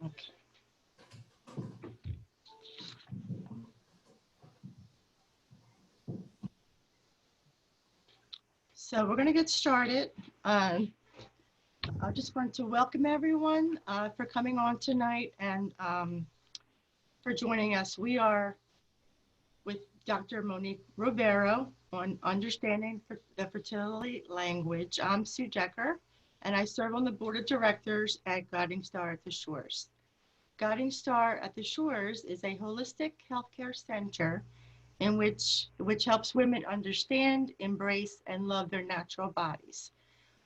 Okay. So we're going to get started. I just want to welcome everyone for coming on tonight and for joining us. We are with Dr. Monique Ruberu on understanding the fertility language. I'm Sue Decker, and I serve on the board of directors at Guiding Star at the Shores. Guiding Star at the Shores is a holistic healthcare center in which helps women understand, embrace, and love their natural bodies.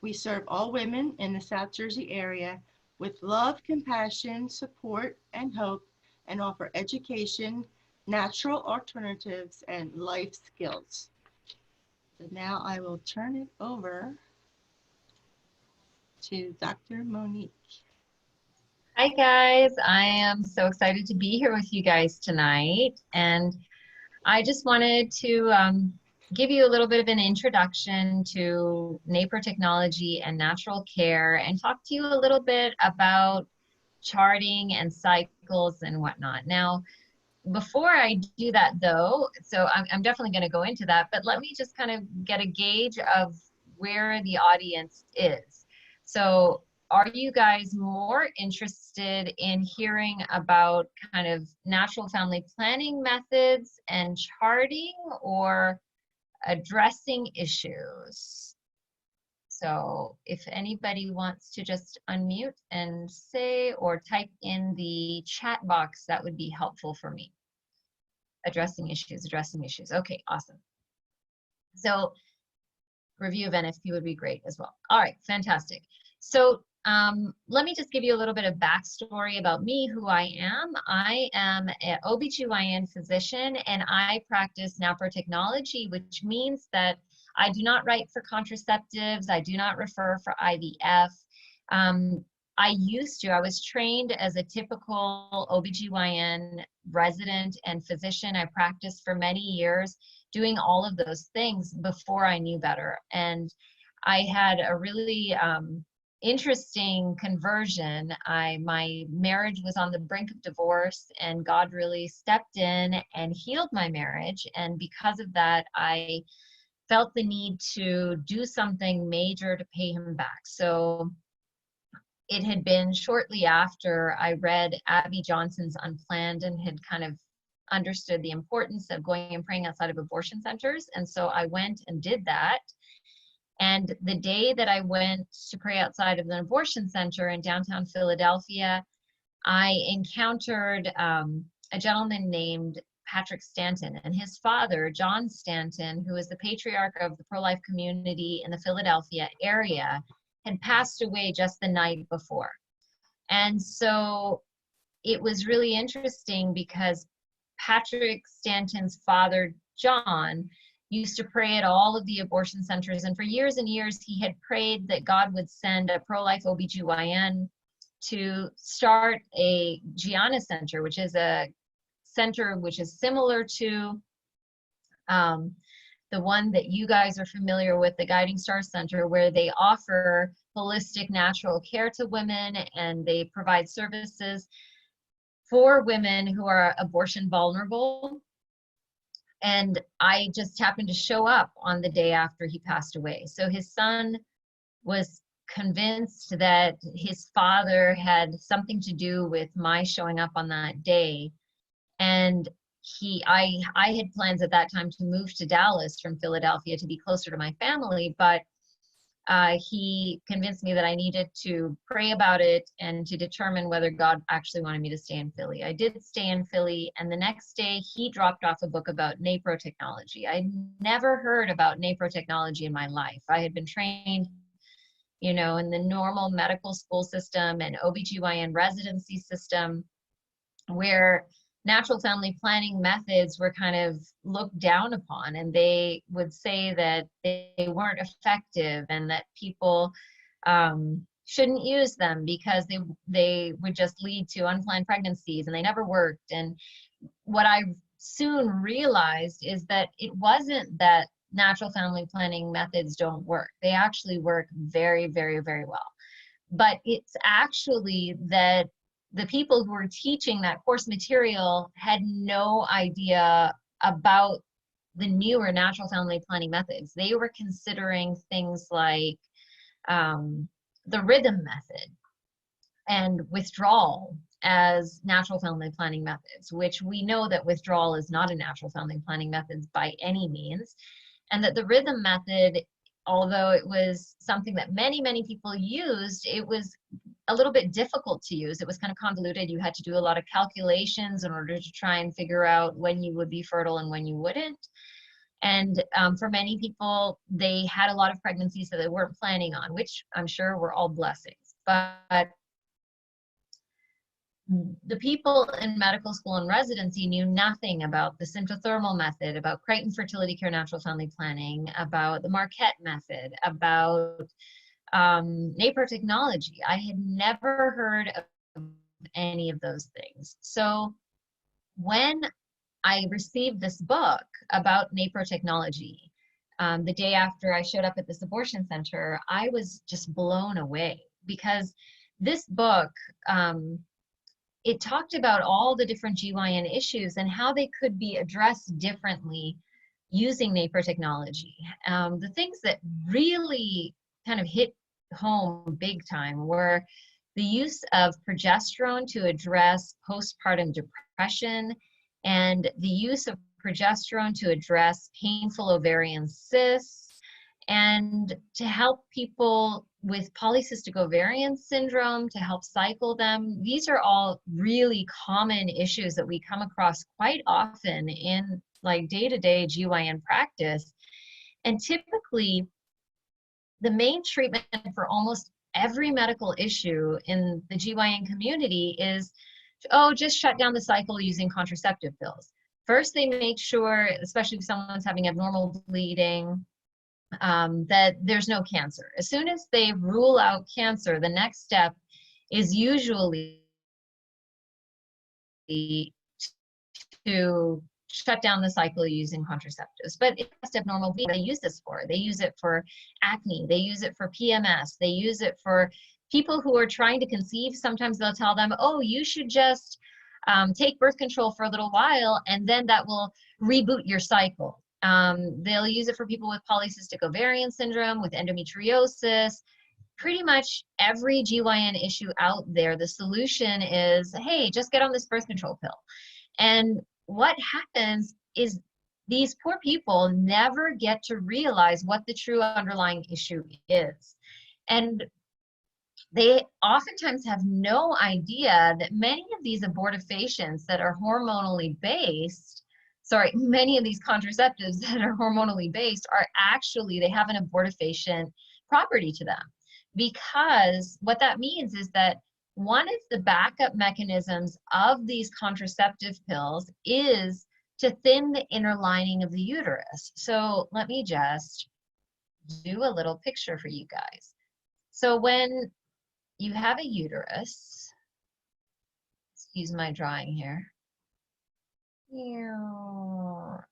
We serve all women in the South Jersey area with love, compassion, support, and hope, and offer education, natural alternatives, and life skills. So now I will turn it over to Dr. Monique. Hi guys, I am so excited to be here with you guys tonight, and I just wanted to give you a little bit of an introduction to Napro technology and natural care, and talk to you a little bit about charting and cycles and whatnot. Now, before I do that though, so I'm definitely going to go into that, but let me just kind of get a gauge of where the audience is. So are you guys more interested in hearing about kind of natural family planning methods and charting, or addressing issues? So if anybody wants to just unmute and say, or type in the chat box, that would be helpful for me. Addressing issues. Okay, awesome. So review of NFP would be great as well. All right, fantastic. So let me just give you a little bit of backstory about me, who I am. I am an OBGYN physician, and I practice Napro technology, which means that I do not write for contraceptives. I do not refer for IVF. I was trained as a typical OBGYN resident and physician. I practiced for many years doing all of those things before I knew better. And I had a really interesting conversion. My marriage was on the brink of divorce, and God really stepped in and healed my marriage. And because of that, I felt the need to do something major to pay him back. So it had been shortly after I read Abby Johnson's Unplanned and had kind of understood the importance of going and praying outside of abortion centers. And so I went and did that. And the day that I went to pray outside of an abortion center in downtown Philadelphia, I encountered a gentleman named Patrick Stanton, and his father, John Stanton, who is the patriarch of the pro-life community in the Philadelphia area, had passed away just the night before. And so it was really interesting because Patrick Stanton's father, John, used to pray at all of the abortion centers. And for years and years, he had prayed that God would send a pro-life OBGYN to start a Gianna Center, which is a center which is similar to the one that you guys are familiar with, the Guiding Star Center, where they offer holistic natural care to women, and they provide services for women who are abortion vulnerable. And I just happened to show up on the day after he passed away. So his son was convinced that his father had something to do with my showing up on that day. And I had plans at that time to move to Dallas from Philadelphia to be closer to my family, but he convinced me that I needed to pray about it and to determine whether God actually wanted me to stay in Philly. I did stay in Philly, and the next day he dropped off a book about Napro technology. I'd never heard about Napro technology in my life. I had been trained, you know, in the normal medical school system and OBGYN residency system, where natural family planning methods were kind of looked down upon, and they would say that they weren't effective and that people shouldn't use them because they would just lead to unplanned pregnancies and they never worked. And what I soon realized is that it wasn't that natural family planning methods don't work. They actually work very, very, very well. But it's actually that the people who were teaching that course material had no idea about the newer natural family planning methods. They were considering things like the rhythm method and withdrawal as natural family planning methods, which we know that withdrawal is not a natural family planning method by any means, and that the rhythm method, although it was something that many people used, it was a little bit difficult to use. It was kind of convoluted. You had to do a lot of calculations in order to try and figure out when you would be fertile and when you wouldn't. And for many people, they had a lot of pregnancies that they weren't planning on, which I'm sure were all blessings. But the people in medical school and residency knew nothing about the symptothermal method, about Crichton fertility care natural family planning, about the Marquette method, about Napro technology. I had never heard of any of those things. So when I received this book about Napro technology, the day after I showed up at this abortion center, I was just blown away, because this book, it talked about all the different GYN issues and how they could be addressed differently using Napro technology. The things that really kind of hit home big time were the use of progesterone to address postpartum depression, and the use of progesterone to address painful ovarian cysts, and to help people with polycystic ovarian syndrome, to help cycle them. These are all really common issues that we come across quite often in like day-to-day GYN practice. And typically, the main treatment for almost every medical issue in the GYN community is, oh, just shut down the cycle using contraceptive pills. First, they make sure, especially if someone's having abnormal bleeding, that there's no cancer. As soon as they rule out cancer, the next step is usually to shut down the cycle using contraceptives. But if it's abnormal bleeding, they use this for. They use it for acne. They use it for PMS. They use it for people who are trying to conceive. Sometimes they'll tell them, oh, you should just take birth control for a little while, and then that will reboot your cycle. They'll use it for people with polycystic ovarian syndrome, with endometriosis. Pretty much every GYN issue out there, the solution is, hey, just get on this birth control pill. And what happens is these poor people never get to realize what the true underlying issue is. And they oftentimes have no idea that many of these abortifacients that are hormonally based, many of these contraceptives that are hormonally based are actually, they have an abortifacient property to them. Because what that means is that one of the backup mechanisms of these contraceptive pills is to thin the inner lining of the uterus. So let me just do a little picture for you guys. So when you have a uterus, excuse my drawing here. Okay,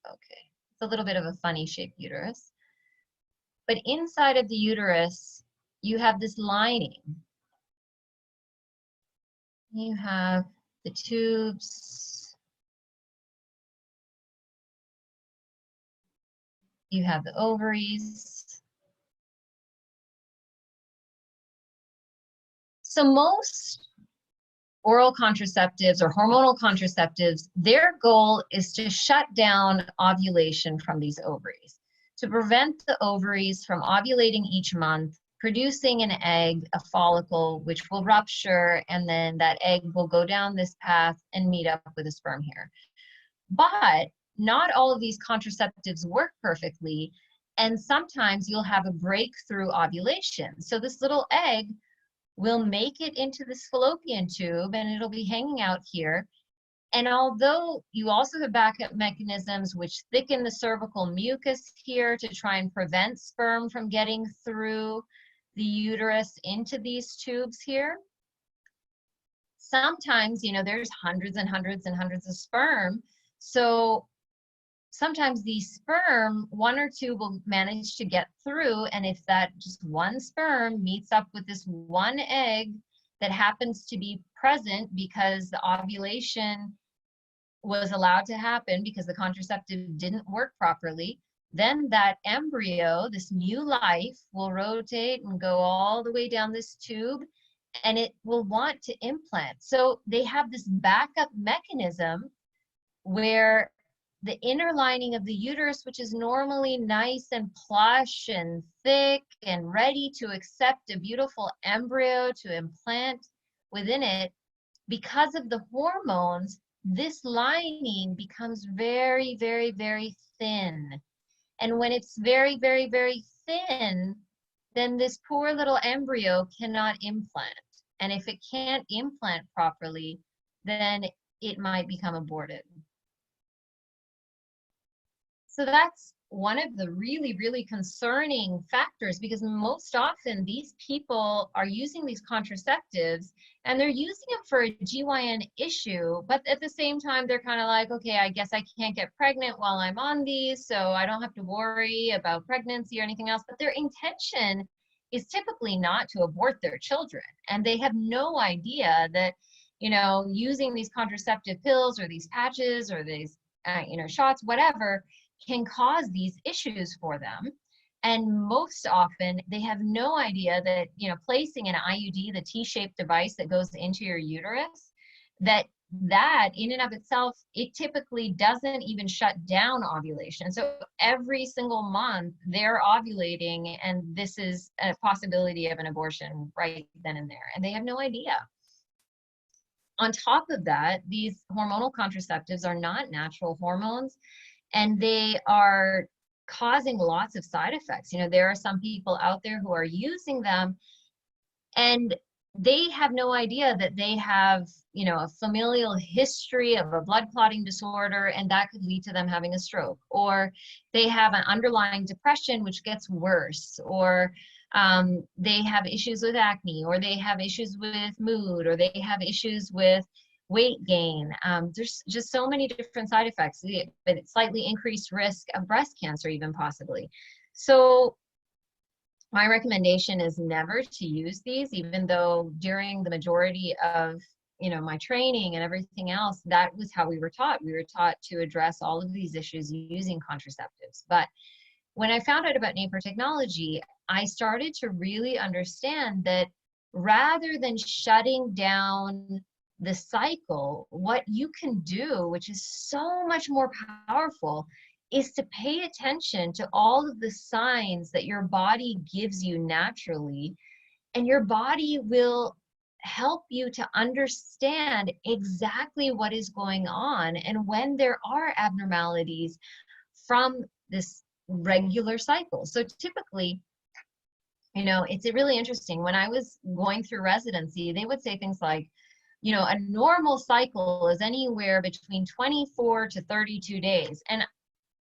it's a little bit of a funny shaped uterus. But inside of the uterus, you have this lining. You have the tubes. You have the ovaries. So most oral contraceptives or hormonal contraceptives, their goal is to shut down ovulation from these ovaries, to prevent the ovaries from ovulating each month, producing an egg, a follicle, which will rupture, and then that egg will go down this path and meet up with a sperm here. But not all of these contraceptives work perfectly, and sometimes you'll have a breakthrough ovulation. So this little egg will make it into this fallopian tube, and it'll be hanging out here. And although you also have backup mechanisms which thicken the cervical mucus here to try and prevent sperm from getting through the uterus into these tubes here, sometimes, there's hundreds and hundreds and hundreds of sperm. So sometimes the sperm, one or two will manage to get through, and if that just one sperm meets up with this one egg that happens to be present because the ovulation was allowed to happen because the contraceptive didn't work properly, then that embryo, this new life, will rotate and go all the way down this tube, and it will want to implant. So they have this backup mechanism where the inner lining of the uterus, which is normally nice and plush and thick and ready to accept a beautiful embryo to implant within it, because of the hormones, this lining becomes very, very, very thin. And when it's very, very, very thin, then this poor little embryo cannot implant. And if it can't implant properly, then it might become aborted. So that's one of the really, really concerning factors, because most often these people are using these contraceptives and they're using them for a GYN issue, but at the same time, they're kind of like, okay, I guess I can't get pregnant while I'm on these, so I don't have to worry about pregnancy or anything else. But their intention is typically not to abort their children. And they have no idea that, you know, using these contraceptive pills or these patches or these, shots, whatever, can cause these issues for them. And most often they have no idea that, you know, placing an IUD, the T-shaped device that goes into your uterus, that in and of itself, it typically doesn't even shut down ovulation. So every single month they're ovulating, and this is a possibility of an abortion right then and there. And they have no idea. On top of that, these hormonal contraceptives are not natural hormones, and they are causing lots of side effects. You know, there are some people out there who are using them and they have no idea that they have, you know, a familial history of a blood clotting disorder, and that could lead to them having a stroke. Or they have an underlying depression, which gets worse. Or they have issues with acne, or they have issues with mood, or they have issues with weight gain. There's just so many different side effects, but it's slightly increased risk of breast cancer, even possibly. So my recommendation is never to use these, even though during the majority of, you know, my training and everything else, that was how we were taught. We were taught to address all of these issues using contraceptives. But when I found out about Napro technology, I started to really understand that rather than shutting down the cycle, what you can do, which is so much more powerful, is to pay attention to all of the signs that your body gives you naturally, and your body will help you to understand exactly what is going on and when there are abnormalities from this regular cycle. So typically, you know, it's really interesting. When I was going through residency, they would say things like, you know, a normal cycle is anywhere between 24 to 32 days. And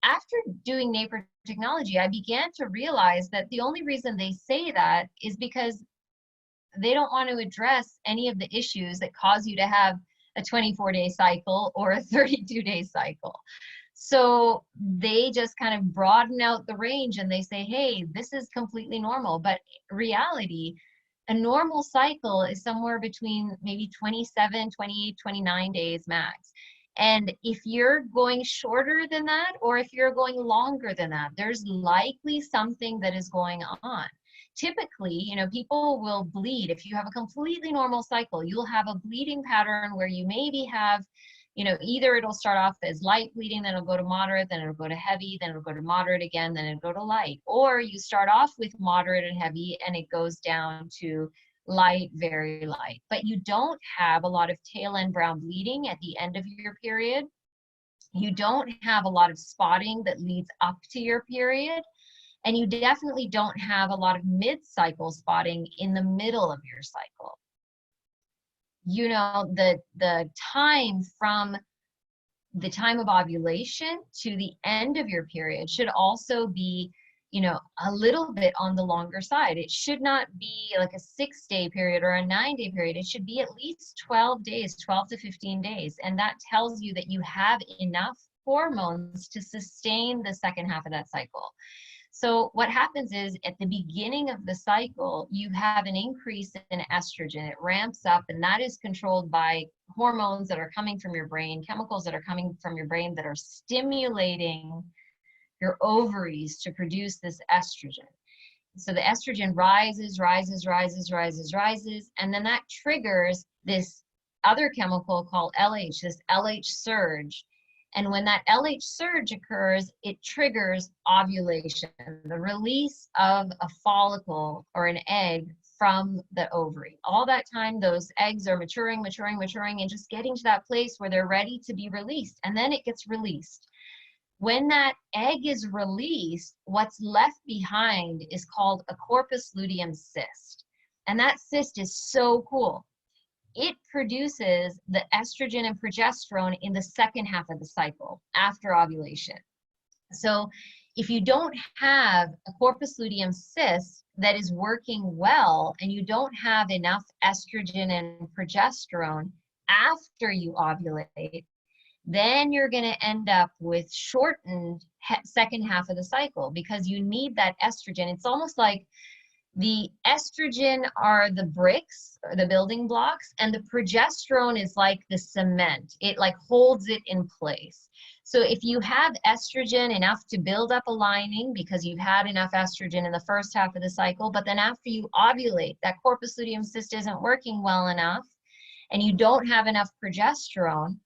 after doing Napro technology, I began to realize that the only reason they say that is because they don't want to address any of the issues that cause you to have a 24-day cycle or a 32-day cycle. So they just kind of broaden out the range and they say, hey, this is completely normal. But reality, a normal cycle is somewhere between maybe 27, 28, 29 days max. And if you're going shorter than that, or if you're going longer than that, there's likely something that is going on. Typically, you know, people will bleed. If you have a completely normal cycle, you'll have a bleeding pattern where you maybe have, you know, either it'll start off as light bleeding, then it'll go to moderate, then it'll go to heavy, then it'll go to moderate again, then it'll go to light. Or you start off with moderate and heavy and it goes down to light, very light. But you don't have a lot of tail end brown bleeding at the end of your period. You don't have a lot of spotting that leads up to your period. And you definitely don't have a lot of mid-cycle spotting in the middle of your cycle. You know, the time from the time of ovulation to the end of your period should also be, you know, a little bit on the longer side. It should not be like a 6-day period or a 9-day period. It should be at least 12 days, 12 to 15 days. And that tells you that you have enough hormones to sustain the second half of that cycle. So what happens is at the beginning of the cycle, you have an increase in estrogen. It ramps up, and that is controlled by hormones that are coming from your brain, chemicals that are coming from your brain that are stimulating your ovaries to produce this estrogen. So the estrogen rises, and then that triggers this other chemical called LH, this LH surge. And when that LH surge occurs, it triggers ovulation, the release of a follicle or an egg from the ovary. All that time, those eggs are maturing, and just getting to that place where they're ready to be released. And then it gets released. When that egg is released, what's left behind is called a corpus luteum cyst. And that cyst is so cool. It produces the estrogen and progesterone in the second half of the cycle after ovulation. So if you don't have a corpus luteum cyst that is working well, and you don't have enough estrogen and progesterone after you ovulate, then you're going to end up with shortened second half of the cycle, because you need that estrogen. It's almost like the estrogen are the bricks or the building blocks, and the progesterone is like the cement. It like holds it in place. So if you have estrogen enough to build up a lining because you've had enough estrogen in the first half of the cycle, but then after you ovulate, that corpus luteum cyst isn't working well enough, and you don't have enough progesterone,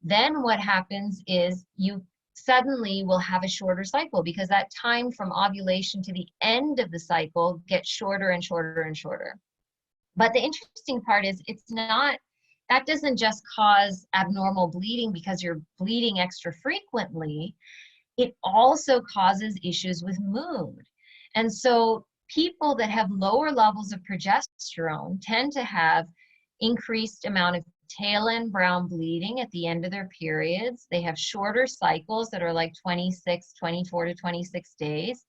then what happens is you suddenly will have a shorter cycle, because that time from ovulation to the end of the cycle gets shorter and shorter and shorter. But the interesting part is that doesn't just cause abnormal bleeding because you're bleeding extra frequently. It also causes issues with mood. And so people that have lower levels of progesterone tend to have increased amount of tail end brown bleeding at the end of their periods. They have shorter cycles that are like 24 to 26 days,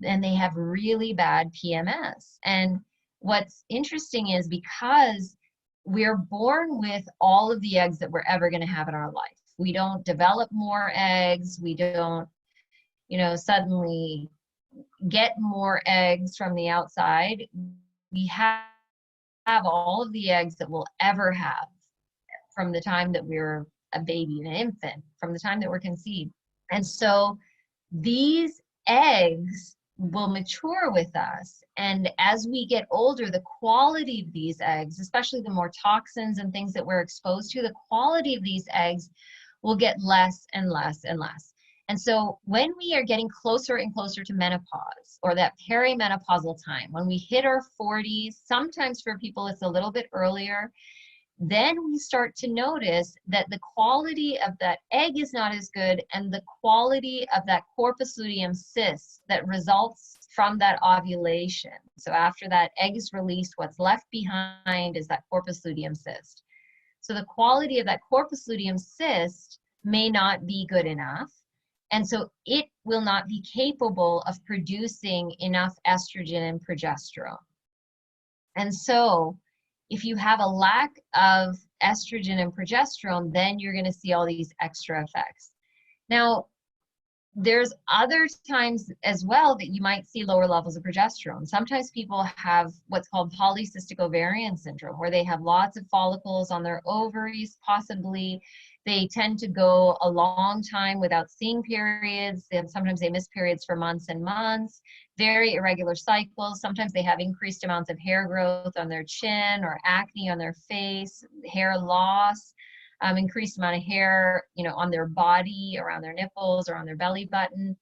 and they have really bad PMS. And what's interesting is, because we're born with all of the eggs that we're ever going to have in our life, we don't develop more eggs, we don't, suddenly get more eggs from the outside. We have all of the eggs that we'll ever have from the time that we're a baby, an infant, from the time that we're conceived. And so these eggs will mature with us. And as we get older, the quality of these eggs, especially the more toxins and things that we're exposed to, the quality of these eggs will get less and less and less. And so when we are getting closer and closer to menopause, or that perimenopausal time, when we hit our 40s, sometimes for people it's a little bit earlier, then we start to notice that the quality of that egg is not as good, and the quality of that corpus luteum cyst that results from that ovulation. So after that egg is released, what's left behind is that corpus luteum cyst. So the quality of that corpus luteum cyst may not be good enough, and so it will not be capable of producing enough estrogen and progesterone. And so if you have a lack of estrogen and progesterone, then you're going to see all these extra effects. Now, there's other times as well that you might see lower levels of progesterone. Sometimes people have what's called polycystic ovarian syndrome, where they have lots of follicles on their ovaries, possibly. They tend to go a long time without seeing periods. Sometimes they miss periods for months and months. Very irregular cycles. Sometimes they have increased amounts of hair growth on their chin, or acne on their face, hair loss, increased amount of hair, on their body, around their nipples, or on their belly button.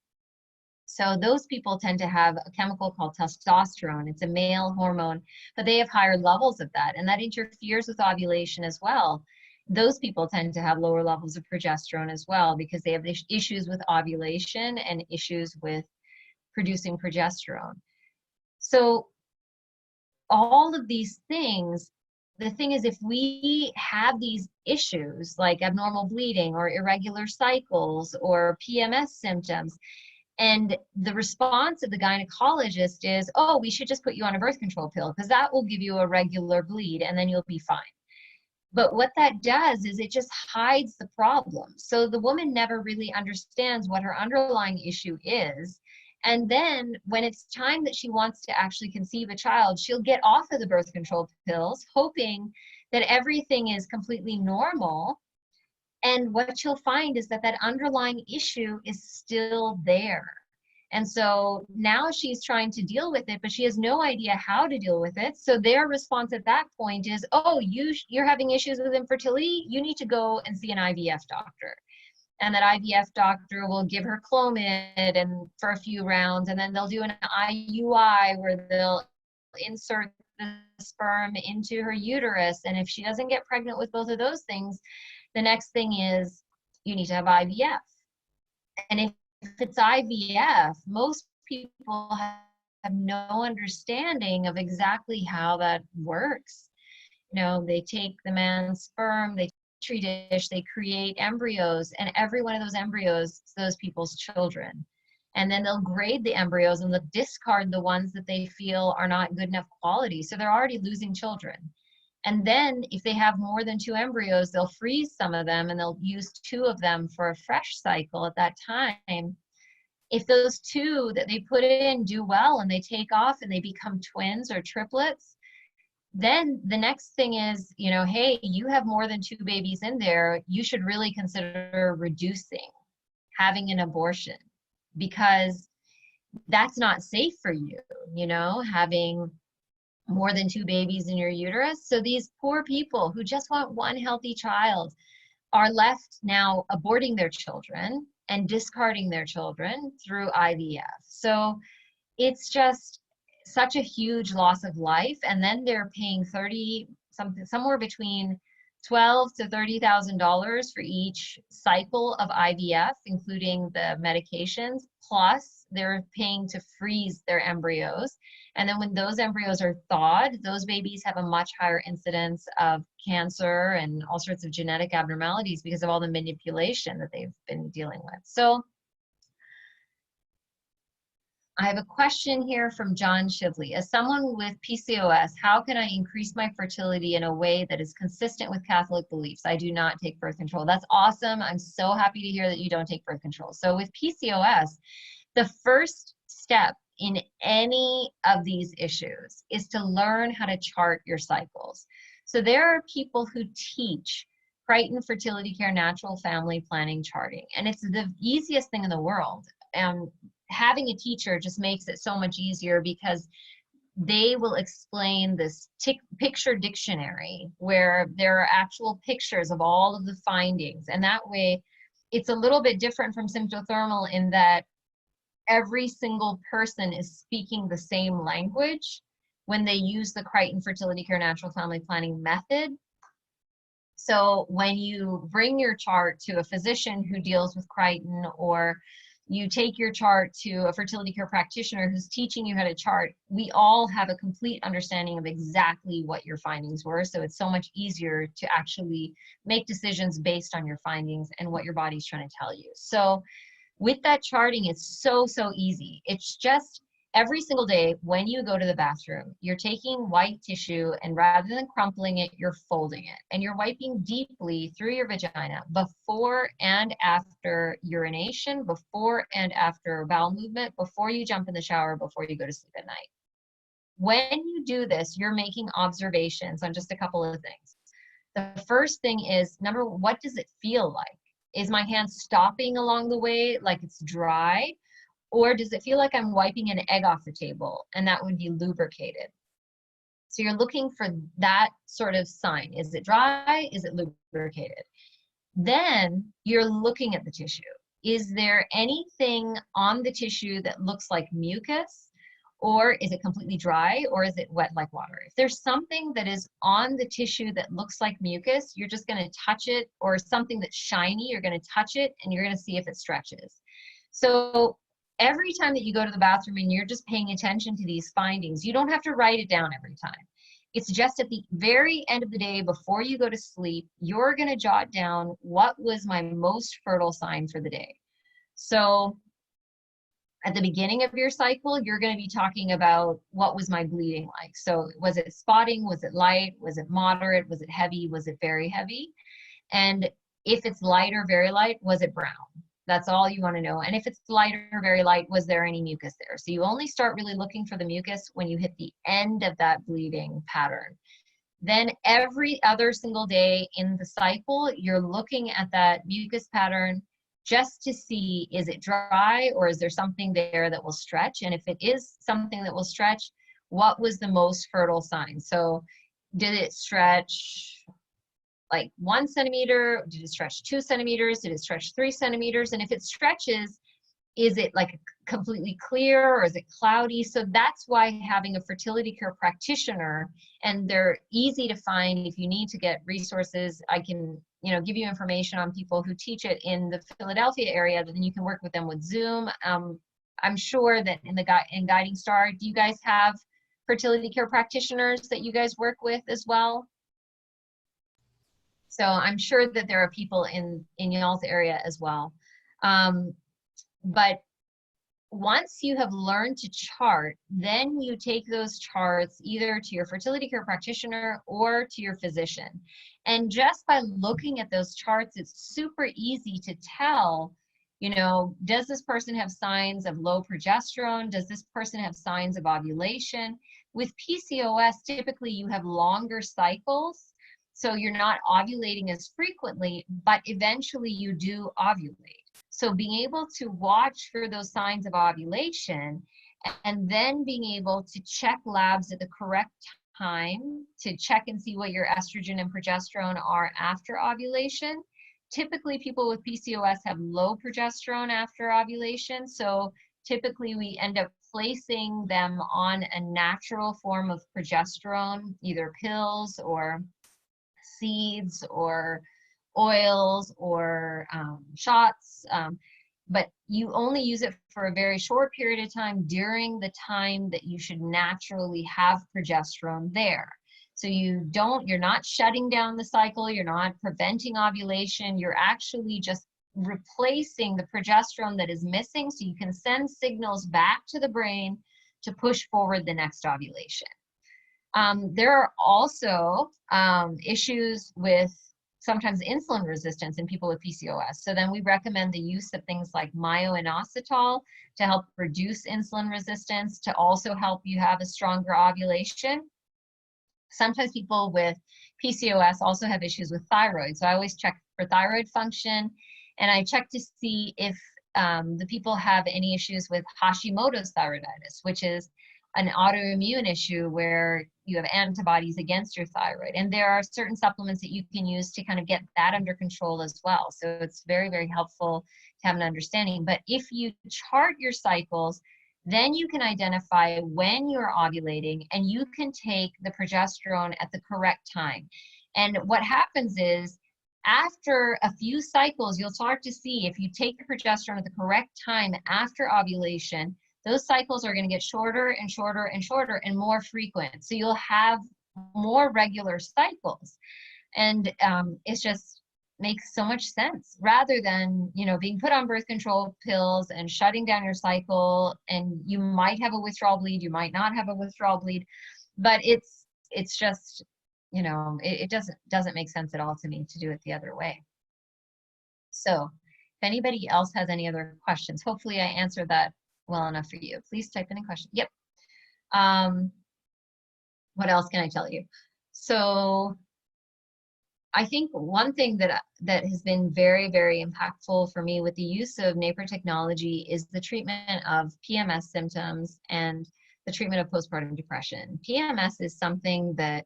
So those people tend to have a chemical called testosterone. It's a male hormone, but they have higher levels of that, and that interferes with ovulation as well. Those people tend to have lower levels of progesterone as well, because they have issues with ovulation and issues with producing progesterone. So all of these things, the thing is, if we have these issues like abnormal bleeding or irregular cycles or PMS symptoms, and the response of the gynecologist is, oh, we should just put you on a birth control pill because that will give you a regular bleed and then you'll be fine. But what that does is it just hides the problem. So the woman never really understands what her underlying issue is. And then when it's time that she wants to actually conceive a child, she'll get off of the birth control pills, hoping that everything is completely normal. And what you'll find is that that underlying issue is still there. And so now she's trying to deal with it, but she has no idea how to deal with it. So their response at that point is, oh, you're having issues with infertility? You need to go and see an IVF doctor. And that IVF doctor will give her Clomid and for a few rounds, and then they'll do an IUI where they'll insert the sperm into her uterus. And if she doesn't get pregnant with both of those things, the next thing is you need to have IVF. And if it's IVF, most people have no understanding of exactly how that works. You know, they take the man's sperm, they petri dish, they create embryos, and every one of those embryos is those people's children. And then they'll grade the embryos and they'll discard the ones that they feel are not good enough quality. So they're already losing children. And then if they have more than 2 embryos, they'll freeze some of them and they'll use 2 of them for a fresh cycle at that time. If those 2 that they put in do well and they take off and they become twins or triplets, then the next thing is, you know, hey, you have more than 2 babies in there. You should really consider reducing, having an abortion, because that's not safe for you, you know, having more than 2 babies in your uterus. So these poor people who just want one healthy child are left now aborting their children and discarding their children through IVF. So it's just such a huge loss of life. And then they're paying somewhere between $12,000 to $30,000 for each cycle of IVF, including the medications, plus they're paying to freeze their embryos. And then when those embryos are thawed, those babies have a much higher incidence of cancer and all sorts of genetic abnormalities because of all the manipulation that they've been dealing with. So I have a question here from John Shively. As someone with PCOS, how can I increase my fertility in a way that is consistent with Catholic beliefs? I do not take birth control. That's awesome. I'm so happy to hear that you don't take birth control. So with PCOS, the first step in any of these issues is to learn how to chart your cycles. So there are people who teach Crichton Fertility Care Natural Family Planning charting, and it's the easiest thing in the world. Having a teacher just makes it so much easier because they will explain this picture dictionary where there are actual pictures of all of the findings. And that way it's a little bit different from symptothermal in that every single person is speaking the same language when they use the Crichton Fertility Care Natural Family Planning method. So when you bring your chart to a physician who deals with Crichton, or you take your chart to a fertility care practitioner who's teaching you how to chart, we all have a complete understanding of exactly what your findings were. So it's so much easier to actually make decisions based on your findings and what your body's trying to tell you. So with that charting, it's so easy. It's just every single day when you go to the bathroom, you're taking white tissue and rather than crumpling it, you're folding it. And you're wiping deeply through your vagina before and after urination, before and after bowel movement, before you jump in the shower, before you go to sleep at night. When you do this, you're making observations on just a couple of things. The first thing is, number one, what does it feel like? Is my hand stopping along the way like it's dry? Or does it feel like I'm wiping an egg off the table and that would be lubricated? So you're looking for that sort of sign. Is it dry? Is it lubricated? Then you're looking at the tissue. Is there anything on the tissue that looks like mucus? Or is it completely dry? Or is it wet like water? If there's something that is on the tissue that looks like mucus, you're just going to touch it, or something that's shiny, you're going to touch it and you're going to see if it stretches. So every time that you go to the bathroom and you're just paying attention to these findings, you don't have to write it down every time. It's just at the very end of the day before you go to sleep, you're going to jot down what was my most fertile sign for the day. So at the beginning of your cycle, you're going to be talking about what was my bleeding like. So was it spotting? Was it light? Was it moderate? Was it heavy? Was it very heavy? And if it's light or very light, was it brown? That's all you want to know. And if it's light or very light, was there any mucus there? So you only start really looking for the mucus when you hit the end of that bleeding pattern. Then every other single day in the cycle, you're looking at that mucus pattern just to see, is it dry or is there something there that will stretch? And if it is something that will stretch, what was the most fertile sign? So did it stretch like 1 centimeter? Did it stretch 2 centimeters? Did it stretch 3 centimeters? And if it stretches, is it like completely clear or is it cloudy? So that's why having a fertility care practitioner, and they're easy to find. If you need to get resources, I can, give you information on people who teach it in the Philadelphia area, then you can work with them with Zoom. I'm sure that in Guiding Star, do you guys have fertility care practitioners that you guys work with as well? So I'm sure that there are people in y'all's area as well. But once you have learned to chart, then you take those charts either to your fertility care practitioner or to your physician. And just by looking at those charts, it's super easy to tell, does this person have signs of low progesterone? Does this person have signs of ovulation? With PCOS, typically you have longer cycles, so you're not ovulating as frequently, but eventually you do ovulate. So being able to watch for those signs of ovulation and then being able to check labs at the correct time to check and see what your estrogen and progesterone are after ovulation. Typically people with PCOS have low progesterone after ovulation. So typically we end up placing them on a natural form of progesterone, either pills or seeds or oils or shots, but you only use it for a very short period of time during the time that you should naturally have progesterone there. So you're not shutting down the cycle, you're not preventing ovulation, you're actually just replacing the progesterone that is missing so you can send signals back to the brain to push forward the next ovulation. There are also issues with sometimes insulin resistance in people with PCOS. So then we recommend the use of things like myo-inositol to help reduce insulin resistance, to also help you have a stronger ovulation. Sometimes people with PCOS also have issues with thyroid. So I always check for thyroid function, and I check to see if the people have any issues with Hashimoto's thyroiditis, which is an autoimmune issue where you have antibodies against your thyroid. And there are certain supplements that you can use to kind of get that under control as well. So it's very, very helpful to have an understanding. But if you chart your cycles, then you can identify when you're ovulating and you can take the progesterone at the correct time. And what happens is, after a few cycles, you'll start to see if you take the progesterone at the correct time after ovulation, those cycles are going to get shorter and shorter and shorter and more frequent. So you'll have more regular cycles. And it just makes so much sense, rather than, being put on birth control pills and shutting down your cycle. And you might have a withdrawal bleed, you might not have a withdrawal bleed, but it's just, it doesn't make sense at all to me to do it the other way. So if anybody else has any other questions, hopefully I answered that well enough for you. Please type in a question. Yep. What else can I tell you? So I think one thing that has been very, very impactful for me with the use of Napro technology is the treatment of PMS symptoms and the treatment of postpartum depression. PMS is something that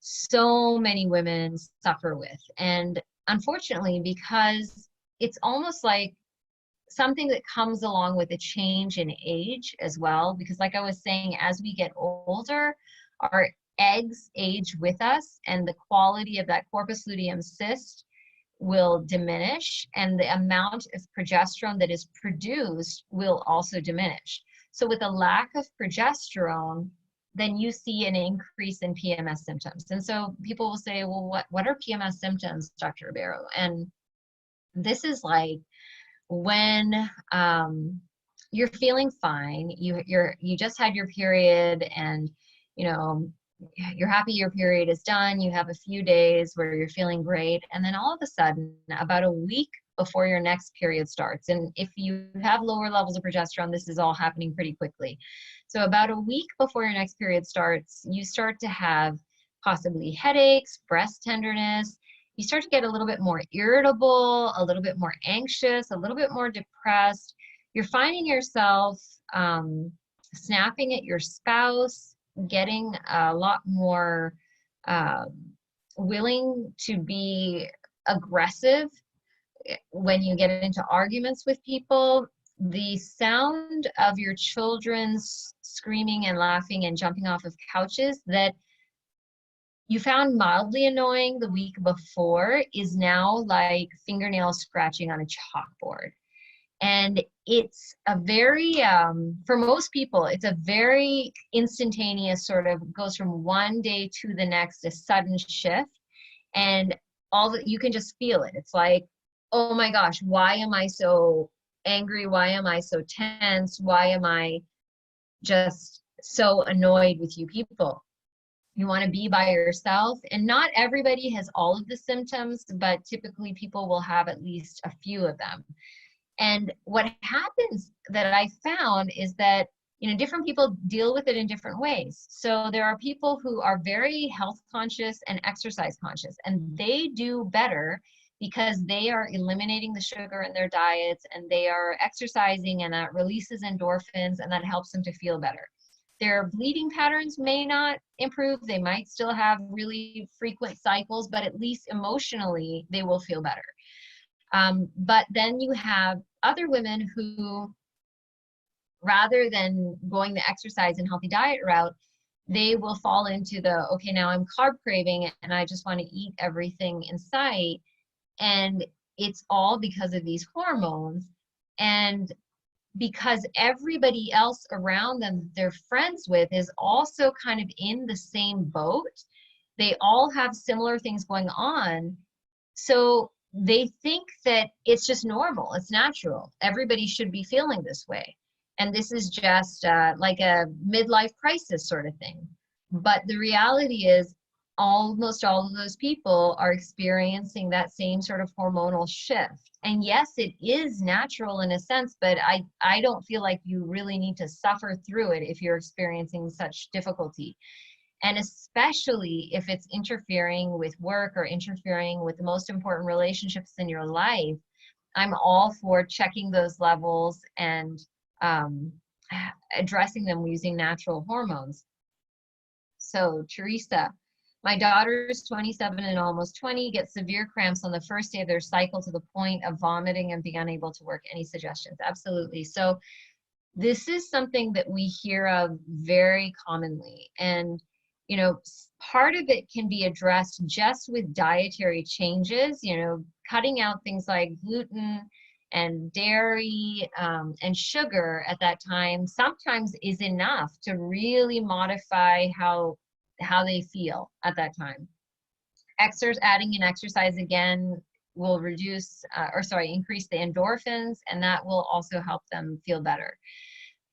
so many women suffer with. And unfortunately, because it's almost like something that comes along with a change in age as well, because like I was saying, as we get older, our eggs age with us and the quality of that corpus luteum cyst will diminish, and the amount of progesterone that is produced will also diminish. So with a lack of progesterone, then you see an increase in PMS symptoms. And so people will say, well, what are PMS symptoms, Dr. Ruberu? And this is like when you're feeling fine, you just had your period, and you're happy your period is done, you have a few days where you're feeling great, and then all of a sudden, about a week before your next period starts. And if you have lower levels of progesterone, this is all happening pretty quickly. So about a week before your next period starts, you start to have possibly headaches, breast tenderness. You start to get a little bit more irritable, a little bit more anxious, a little bit more depressed. You're finding yourself snapping at your spouse, getting a lot more willing to be aggressive when you get into arguments with people. The sound of your children's screaming and laughing and jumping off of couches that you found mildly annoying the week before is now like fingernail scratching on a chalkboard. And it's a very, for most people, it's a very instantaneous sort of goes from one day to the next, a sudden shift. And all that you can just feel it. It's like, oh my gosh, why am I so angry? Why am I so tense? Why am I just so annoyed with you people? You want to be by yourself. And not everybody has all of the symptoms, but typically people will have at least a few of them. And what happens that I found is that, you know, different people deal with it in different ways. So there are people who are very health conscious and exercise conscious, and they do better because they are eliminating the sugar in their diets and they are exercising, and that releases endorphins and that helps them to feel better. Their bleeding patterns may not improve. They might still have really frequent cycles, but at least emotionally they will feel better. But then you have other women who, rather than going the exercise and healthy diet route, they will fall into the, okay, now I'm carb craving and I just want to eat everything in sight. And it's all because of these hormones. And because everybody else around them they're friends with is also kind of in the same boat. They all have similar things going on. So they think that it's just normal, it's natural. Everybody should be feeling this way. And this is just like a midlife crisis sort of thing. But the reality is almost all of those people are experiencing that same sort of hormonal shift. And yes, it is natural in a sense, but I don't feel like you really need to suffer through it if you're experiencing such difficulty. And especially if it's interfering with work or interfering with the most important relationships in your life, I'm all for checking those levels and addressing them using natural hormones. So Teresa, my daughter's 27 and almost 20, get severe cramps on the first day of their cycle to the point of vomiting and being unable to work. Any suggestions? Absolutely. So this is something that we hear of very commonly. And, you know, part of it can be addressed just with dietary changes, you know, cutting out things like gluten and dairy and sugar at that time sometimes is enough to really modify how they feel at that time. Adding in exercise again will increase the endorphins, and that will also help them feel better.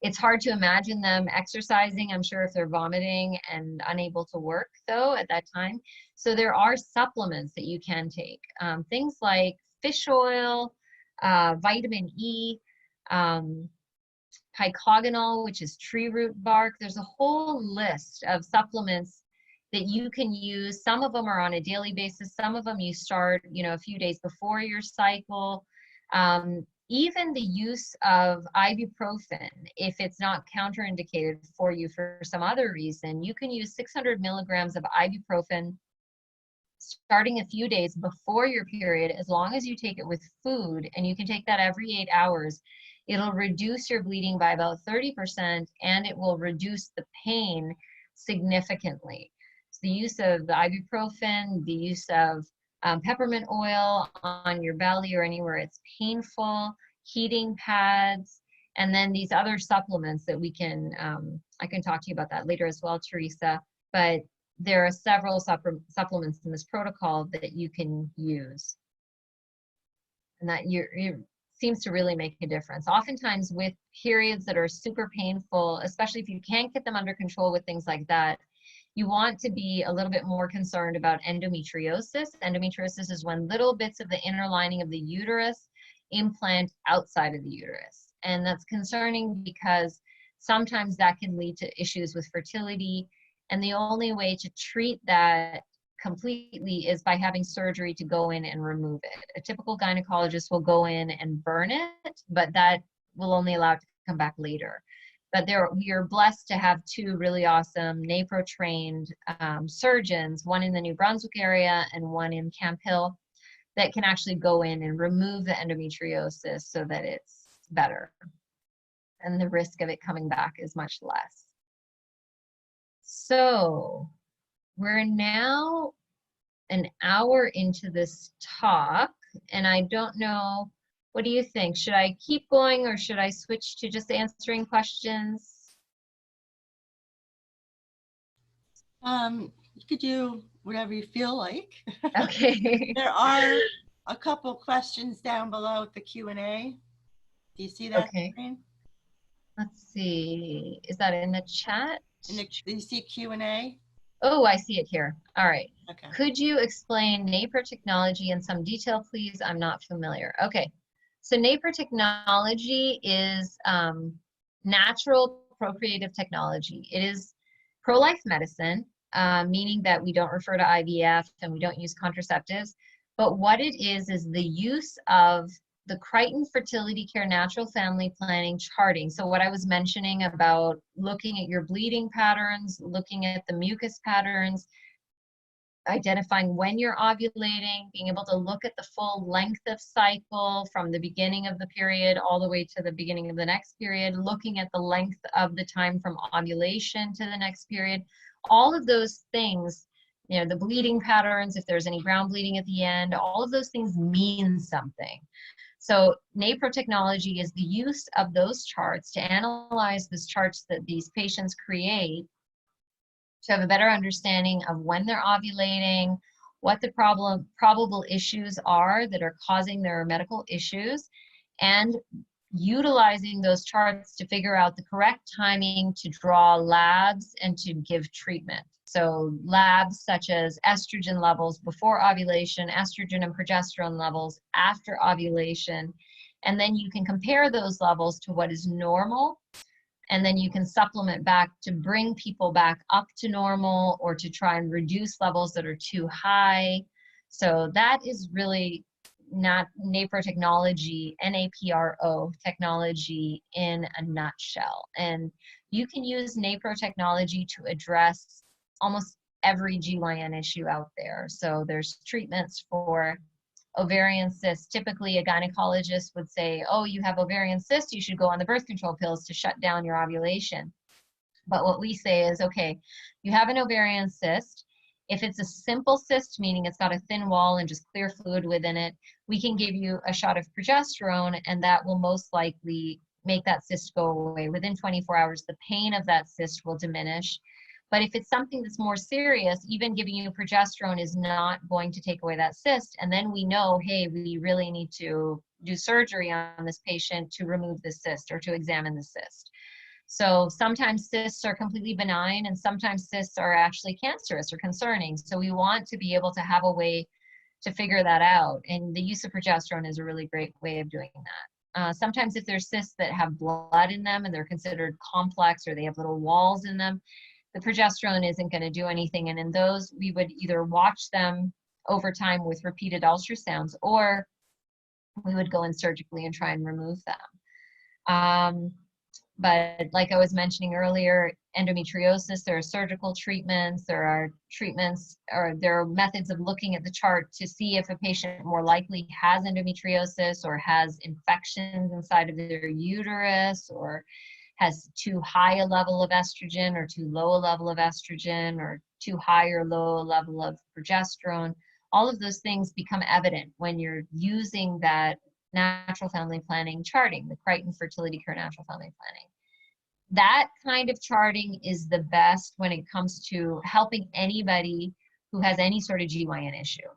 It's hard to imagine them exercising, I'm sure, if they're vomiting and unable to work though at that time. So there are supplements that you can take. Things like fish oil, vitamin E, pycogonal, which is tree root bark. There's a whole list of supplements that you can use. Some of them are on a daily basis. Some of them you start, you know, a few days before your cycle. Even the use of ibuprofen, if it's not counterindicated for you for some other reason, you can use 600 milligrams of ibuprofen starting a few days before your period, as long as you take it with food, and you can take that every 8 hours. It'll reduce your bleeding by about 30%, and it will reduce the pain significantly. So the use of the ibuprofen, the use of peppermint oil on your belly or anywhere it's painful, heating pads, and then these other supplements that we can, I can talk to you about that later as well, Teresa, but there are several supplements in this protocol that you can use. And that seems to really make a difference. Oftentimes with periods that are super painful, especially if you can't get them under control with things like that, you want to be a little bit more concerned about endometriosis. Endometriosis is when little bits of the inner lining of the uterus implant outside of the uterus. And that's concerning because sometimes that can lead to issues with fertility. And the only way to treat that completely is by having surgery to go in and remove it. A typical gynecologist will go in and burn it, but that will only allow it to come back later. But we are blessed to have two really awesome Napro trained surgeons, one in the New Brunswick area and one in Camp Hill, that can actually go in and remove the endometriosis so that it's better. And the risk of it coming back is much less. So we're now an hour into this talk, and I don't know, what do you think? Should I keep going or should I switch to just answering questions? You could do whatever you feel like. Okay. There are a couple questions down below at the Q&A. Do you see that Okay. screen? Let's see. Is that in the chat? Do you see Q&A? Oh, I see it here. All right. Okay. Could you explain Napro technology in some detail, please? I'm not familiar. Okay. So Napro technology is natural procreative technology. It is pro-life medicine, meaning that we don't refer to IVF and we don't use contraceptives. But what it is the use of the Crichton Fertility Care Natural Family Planning charting. So what I was mentioning about looking at your bleeding patterns, looking at the mucus patterns, identifying when you're ovulating, being able to look at the full length of cycle from the beginning of the period all the way to the beginning of the next period, looking at the length of the time from ovulation to the next period, all of those things, you know, the bleeding patterns, if there's any ground bleeding at the end, all of those things mean something. So Napro technology is the use of those charts to analyze these charts that these patients create to have a better understanding of when they're ovulating, what the probable issues are that are causing their medical issues, and utilizing those charts to figure out the correct timing to draw labs and to give treatment. So labs such as estrogen levels before ovulation, estrogen and progesterone levels after ovulation, and then you can compare those levels to what is normal, and then you can supplement back to bring people back up to normal or to try and reduce levels that are too high. So that is really not Napro technology, Napro technology in a nutshell. And you can use Napro technology to address almost every GYN issue out there. So there's treatments for ovarian cysts. Typically a gynecologist would say, oh, you have ovarian cysts, you should go on the birth control pills to shut down your ovulation. But what we say is, okay, you have an ovarian cyst. If it's a simple cyst, meaning it's got a thin wall and just clear fluid within it, we can give you a shot of progesterone, and that will most likely make that cyst go away. Within 24 hours, the pain of that cyst will diminish. But if it's something that's more serious, even giving you progesterone is not going to take away that cyst. And then we know, hey, we really need to do surgery on this patient to remove the cyst or to examine the cyst. So sometimes cysts are completely benign, and sometimes cysts are actually cancerous or concerning. So we want to be able to have a way to figure that out. And the use of progesterone is a really great way of doing that. Sometimes if there's cysts that have blood in them and they're considered complex, or they have little walls in them, the progesterone isn't going to do anything. And in those, we would either watch them over time with repeated ultrasounds, or we would go in surgically and try and remove them. But like I was mentioning earlier, endometriosis, there are surgical treatments, there are treatments, or there are methods of looking at the chart to see if a patient more likely has endometriosis or has infections inside of their uterus, or has too high a level of estrogen or too low a level of estrogen, or too high or low a level of progesterone. All of those things become evident when you're using that natural family planning charting, the Crichton Fertility Care Natural Family Planning. That kind of charting is the best when it comes to helping anybody who has any sort of GYN issue.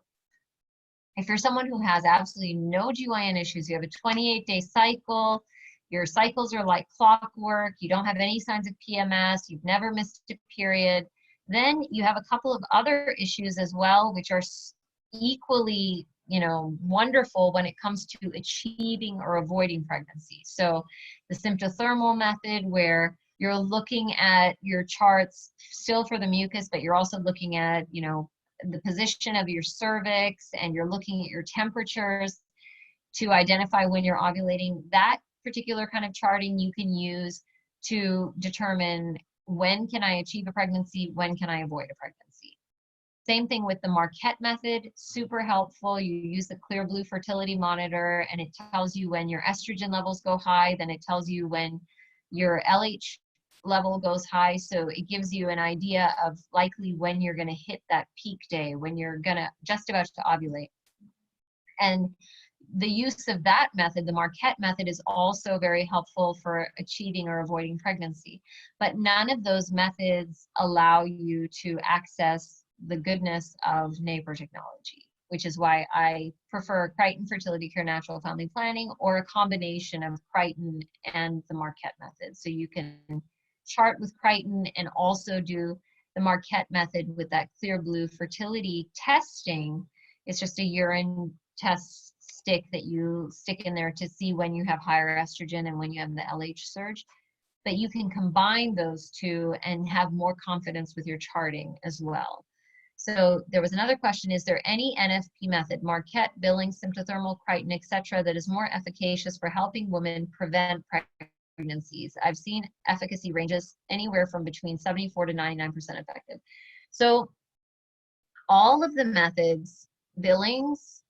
If you're someone who has absolutely no GYN issues, you have a 28-day cycle, your cycles are like clockwork, you don't have any signs of PMS, you've never missed a period, then you have a couple of other issues as well, which are equally wonderful when it comes to achieving or avoiding pregnancy. So the symptothermal method, where you're looking at your charts still for the mucus, but you're also looking at, the position of your cervix, and you're looking at your temperatures to identify when you're ovulating. That particular kind of charting you can use to determine when can I achieve a pregnancy, when can I avoid a pregnancy. Same thing with the Marquette method, super helpful. You use the Clear Blue fertility monitor, and it tells you when your estrogen levels go high, then it tells you when your LH level goes high. So it gives you an idea of likely when you're going to hit that peak day, when you're just about to ovulate. And the use of that method, the Marquette method, is also very helpful for achieving or avoiding pregnancy. But none of those methods allow you to access the goodness of Napro technology, which is why I prefer Crichton Fertility Care Natural Family Planning, or a combination of Crichton and the Marquette method. So you can chart with Crichton and also do the Marquette method with that Clear Blue fertility testing. It's just a urine test stick that you stick in there to see when you have higher estrogen and when you have the LH surge. But you can combine those two and have more confidence with your charting as well. So there was another question: is there any NFP method, Marquette, Billings, symptothermal, Crichton, etc., that is more efficacious for helping women prevent pregnancies? I've seen efficacy ranges anywhere from between 74 to 99% effective. So all of the methods, Billings,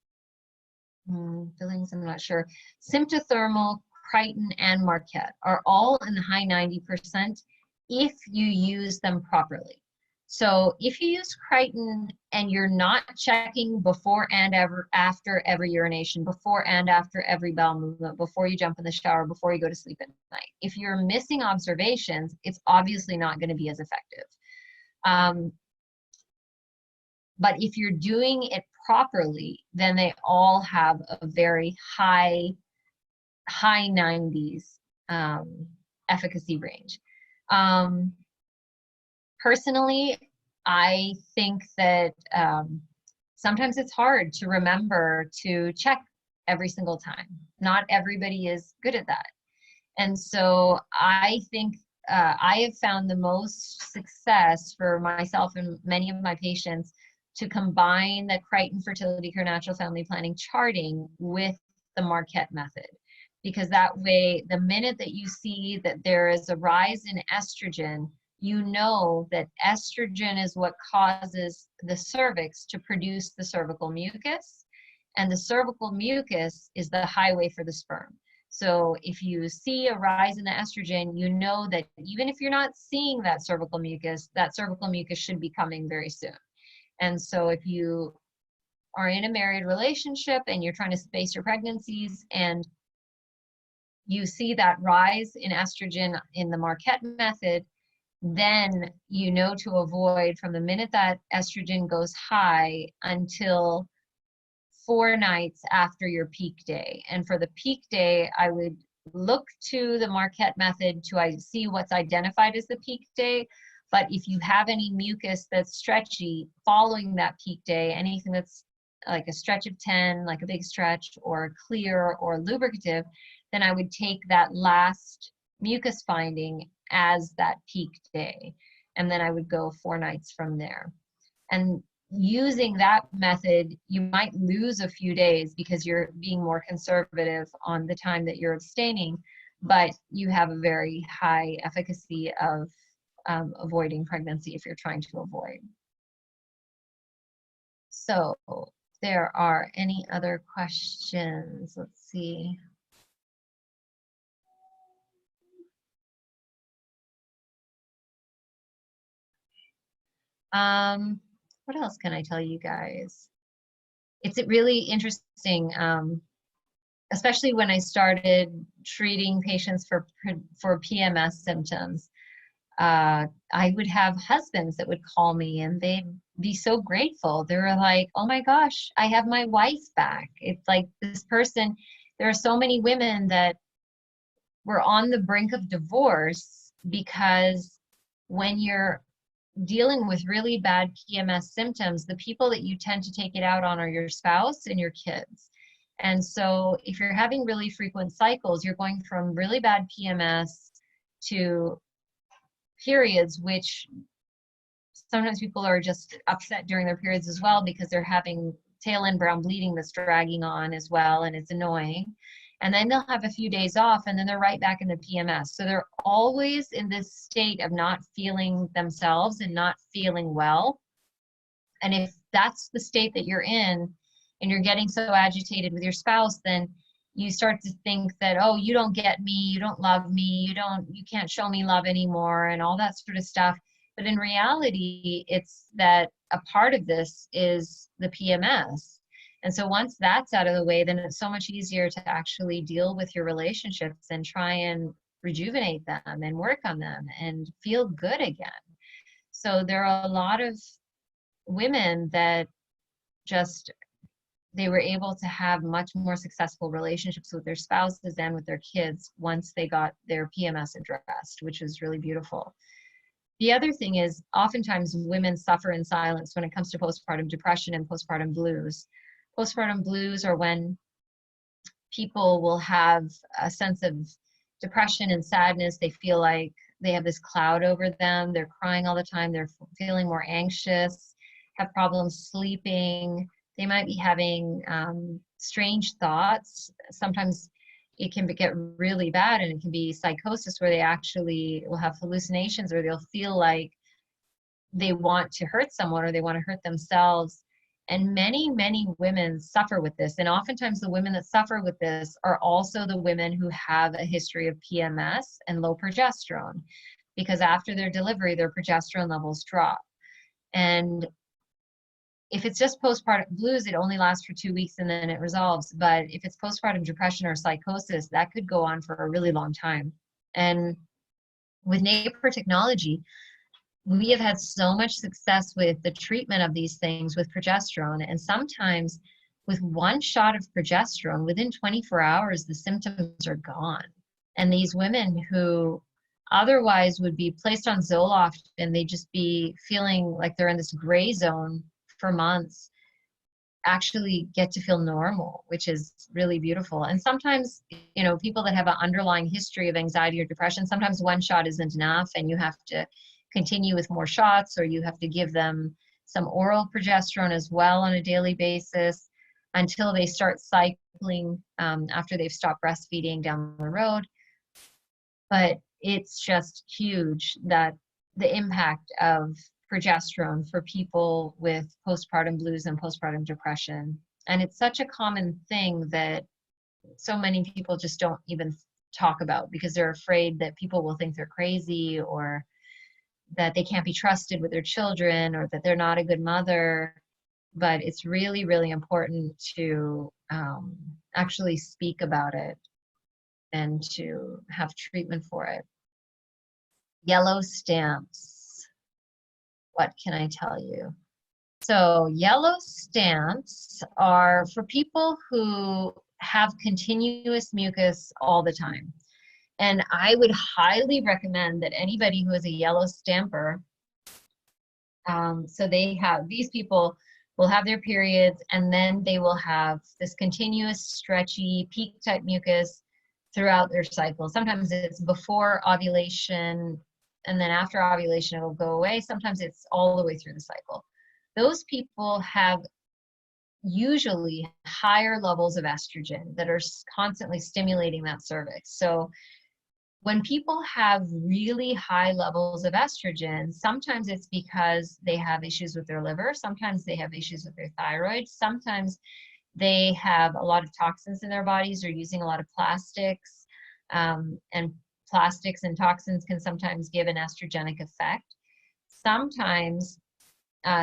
I'm not sure, symptothermal, Crichton, and Marquette, are all in the high 90% if you use them properly. So if you use Crichton and you're not checking before and after every urination, before and after every bowel movement, before you jump in the shower, before you go to sleep at night, if you're missing observations, it's obviously not going to be as effective. But if you're doing it properly, then they all have a very high 90s efficacy range. Personally, I think that sometimes it's hard to remember to check every single time. Not everybody is good at that. And so I think I have found the most success for myself and many of my patients to combine the Crichton Fertility Care Natural Family Planning charting with the Marquette method. Because that way, the minute that you see that there is a rise in estrogen, you know that estrogen is what causes the cervix to produce the cervical mucus, and the cervical mucus is the highway for the sperm. So if you see a rise in the estrogen, you know that even if you're not seeing that cervical mucus should be coming very soon. And so if you are in a married relationship and you're trying to space your pregnancies and you see that rise in estrogen in the Marquette method, then you know to avoid from the minute that estrogen goes high until 4 nights after your peak day. And for the peak day, I would look to the Marquette method to see what's identified as the peak day. But if you have any mucus that's stretchy following that peak day, anything that's like a stretch of 10, like a big stretch, or clear or lubricative, then I would take that last mucus finding as that peak day. And then I would go 4 nights from there. And using that method, you might lose a few days because you're being more conservative on the time that you're abstaining, but you have a very high efficacy of avoiding pregnancy if you're trying to avoid. So there are any other questions? Let's see. What else can I tell you guys? It's really interesting, especially when I started treating patients for PMS symptoms. I would have husbands that would call me and they'd be so grateful. They were like, oh my gosh, I have my wife back. It's like this person, there are so many women that were on the brink of divorce because when you're dealing with really bad PMS symptoms, the people that you tend to take it out on are your spouse and your kids. And so if you're having really frequent cycles, you're going from really bad PMS to periods, which sometimes people are just upset during their periods as well because they're having tail end brown bleeding that's dragging on as well, and it's annoying. And then they'll have a few days off and then they're right back in the PMS. So they're always in this state of not feeling themselves and not feeling well. And if that's the state that you're in and you're getting so agitated with your spouse, then you start to think that, oh, you don't get me, you don't love me, you can't show me love anymore, and all that sort of stuff. But in reality, it's that a part of this is the PMS. And so once that's out of the way, then it's so much easier to actually deal with your relationships and try and rejuvenate them and work on them and feel good again. So there are a lot of women that just, they were able to have much more successful relationships with their spouses and with their kids once they got their PMS addressed, which is really beautiful. The other thing is, oftentimes women suffer in silence when it comes to postpartum depression and postpartum blues. Postpartum blues are when people will have a sense of depression and sadness. They feel like they have this cloud over them. They're crying all the time. They're feeling more anxious, have problems sleeping. They might be having strange thoughts. Sometimes it can get really bad, and it can be psychosis where they actually will have hallucinations, or they'll feel like they want to hurt someone or they want to hurt themselves. And many, many women suffer with this. And oftentimes the women that suffer with this are also the women who have a history of PMS and low progesterone, because after their delivery, their progesterone levels drop. And if it's just postpartum blues, it only lasts for 2 weeks and then it resolves. But if it's postpartum depression or psychosis, that could go on for a really long time. And with Napro technology, we have had so much success with the treatment of these things with progesterone. And sometimes with one shot of progesterone, within 24 hours, the symptoms are gone. And these women who otherwise would be placed on Zoloft and they just be feeling like they're in this gray zone for months, actually get to feel normal, which is really beautiful. And sometimes, you know, people that have an underlying history of anxiety or depression, sometimes one shot isn't enough and you have to continue with more shots, or you have to give them some oral progesterone as well on a daily basis until they start cycling after they've stopped breastfeeding down the road. But it's just huge that the impact of progesterone for people with postpartum blues and postpartum depression. And it's such a common thing that so many people just don't even talk about because they're afraid that people will think they're crazy, or that they can't be trusted with their children, or that they're not a good mother. But it's really, really important to actually speak about it and to have treatment for it. Yellow stamps. What can I tell you? So yellow stamps are for people who have continuous mucus all the time. And I would highly recommend that anybody who is a yellow stamper, so they have, these people will have their periods and then they will have this continuous stretchy peak type mucus throughout their cycle. Sometimes it's before ovulation and then after ovulation it'll go away. Sometimes it's all the way through the cycle. Those people have usually higher levels of estrogen that are constantly stimulating that cervix. So when people have really high levels of estrogen, sometimes it's because they have issues with their liver, sometimes they have issues with their thyroid, sometimes they have a lot of toxins in their bodies or using a lot of plastics, and plastics and toxins can sometimes give an estrogenic effect. Sometimes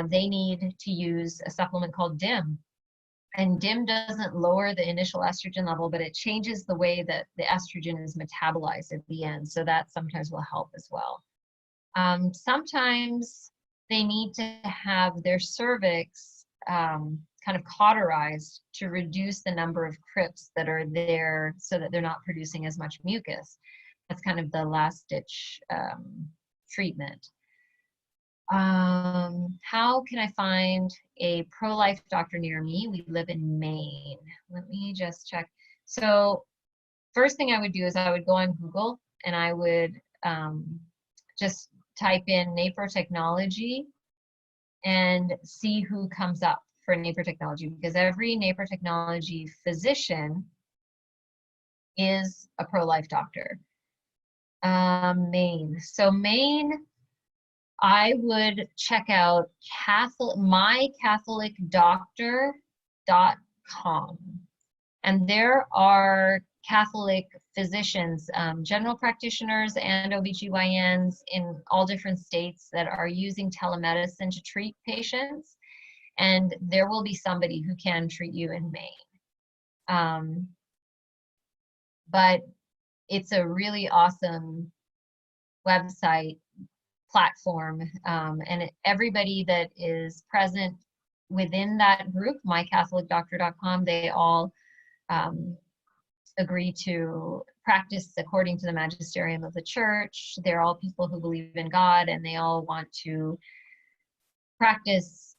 they need to use a supplement called DIM. And DIM doesn't lower the initial estrogen level, but it changes the way that the estrogen is metabolized at the end. So that sometimes will help as well. Sometimes they need to have their cervix kind of cauterized to reduce the number of crypts that are there so that they're not producing as much mucus. That's kind of the last ditch treatment. How can I find a pro-life doctor near me? We live in Maine. Let me just check. So first thing I would do is I would go on Google and I would just type in Napro technology and see who comes up for Napro technology, because every Napro technology physician is a pro-life doctor. Maine. So Maine, I would check out mycatholicdoctor.com. And there are Catholic physicians, general practitioners and OBGYNs in all different states that are using telemedicine to treat patients. And there will be somebody who can treat you in Maine. But it's a really awesome website platform, and everybody that is present within that group, mycatholicdoctor.com, they all agree to practice according to the magisterium of the church. They're all people who believe in God, and they all want to practice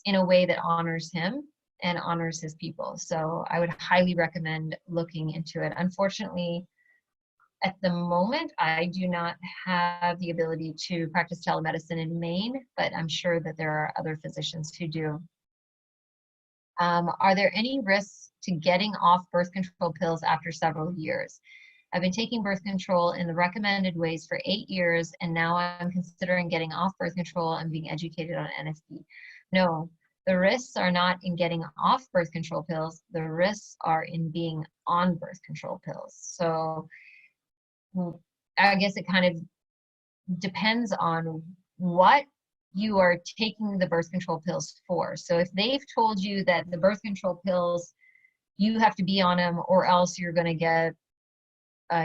in a way that honors him and honors his people. So I would highly recommend looking into it. Unfortunately, at the moment, I do not have the ability to practice telemedicine in Maine, but I'm sure that there are other physicians who do. Are there any risks to getting off birth control pills after several years? I've been taking birth control in the recommended ways for 8 years, and now I'm considering getting off birth control and being educated on NFP. No, the risks are not in getting off birth control pills. The risks are in being on birth control pills. So I guess it kind of depends on what you are taking the birth control pills for. So if they've told you that the birth control pills, you have to be on them or else you're going to get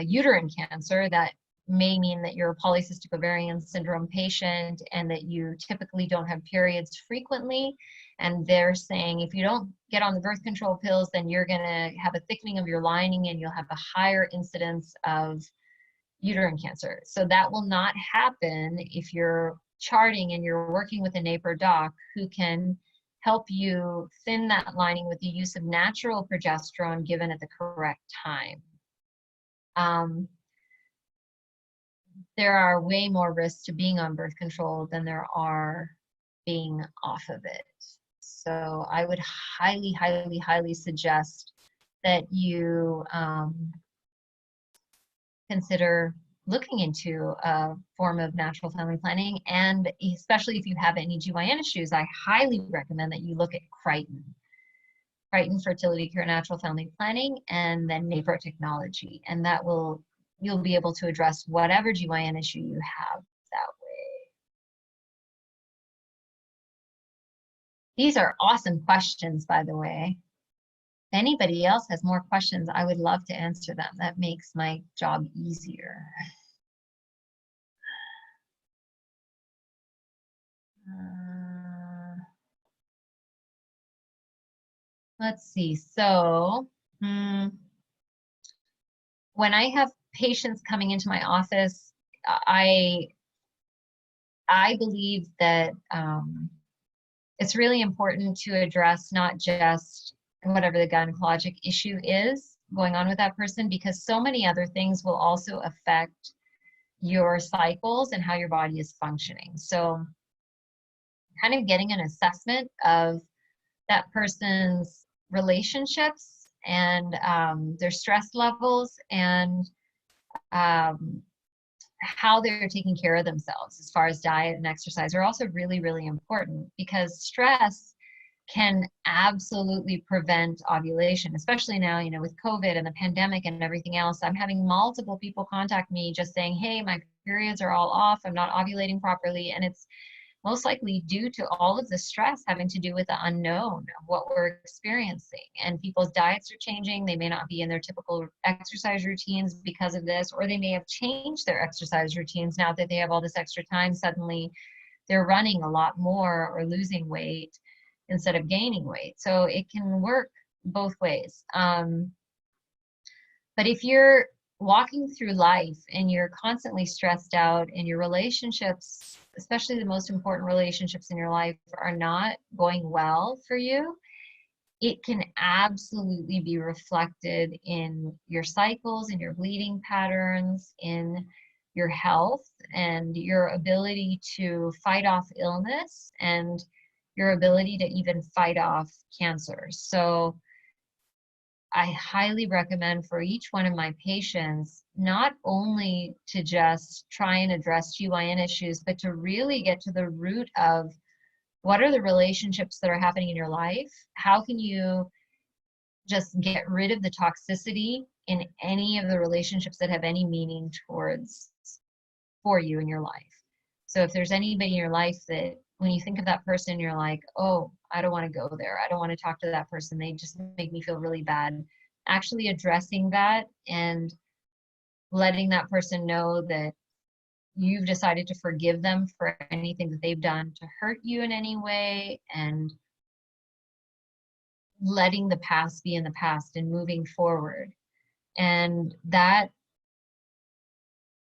uterine cancer, that may mean that you're a polycystic ovarian syndrome patient and that you typically don't have periods frequently. And they're saying if you don't get on the birth control pills, then you're going to have a thickening of your lining and you'll have a higher incidence of uterine cancer. So that will not happen if you're charting and you're working with a Napro doc who can help you thin that lining with the use of natural progesterone given at the correct time. There are way more risks to being on birth control than there are being off of it. So I would highly, highly, highly suggest that you consider looking into a form of natural family planning, and especially if you have any GYN issues, I highly recommend that you look at Crichton, Fertility Care Natural Family Planning, and then Napro Technology, and that will, you'll be able to address whatever GYN issue you have that way. These are awesome questions, by the way. If anybody else has more questions, I would love to answer them. That makes my job easier. Let's see. So when I have patients coming into my office, I believe that it's really important to address not just whatever the gynecologic issue is going on with that person, because so many other things will also affect your cycles and how your body is functioning. So kind of getting an assessment of that person's relationships and their stress levels and how they're taking care of themselves as far as diet and exercise are also really, really important, because stress can absolutely prevent ovulation, especially now, you know, with COVID and the pandemic and everything else. I'm having multiple people contact me just saying, hey, my periods are all off, I'm not ovulating properly, and it's most likely due to all of the stress having to do with the unknown of what we're experiencing. And people's diets are changing. They may not be in their typical exercise routines because of this, or they may have changed their exercise routines now that they have all this extra time. Suddenly they're running a lot more or losing weight instead of gaining weight. So it can work both ways. But if you're walking through life and you're constantly stressed out and your relationships especially the most important relationships in your life, are not going well for you, it can absolutely be reflected in your cycles, in your bleeding patterns, in your health, and your ability to fight off illness, and your ability to even fight off cancer. So I highly recommend for each one of my patients, not only to just try and address GYN issues, but to really get to the root of what are the relationships that are happening in your life? How can you just get rid of the toxicity in any of the relationships that have any meaning towards for you in your life? So if there's anybody in your life that when you think of that person, you're like, oh, I don't want to go there. I don't want to talk to that person. They just make me feel really bad. Actually addressing that and letting that person know that you've decided to forgive them for anything that they've done to hurt you in any way, and letting the past be in the past and moving forward. And that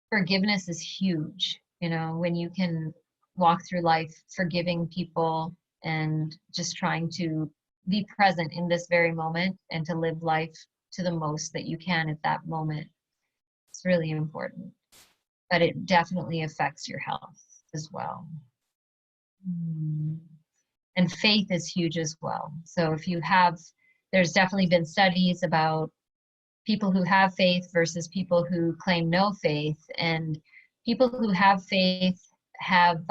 forgiveness is huge, you know, when you can walk through life forgiving people and just trying to be present in this very moment and to live life to the most that you can at that moment. It's really important, but it definitely affects your health as well. And faith is huge as well. So if you have, there's definitely been studies about people who have faith versus people who claim no faith. And people who have faith have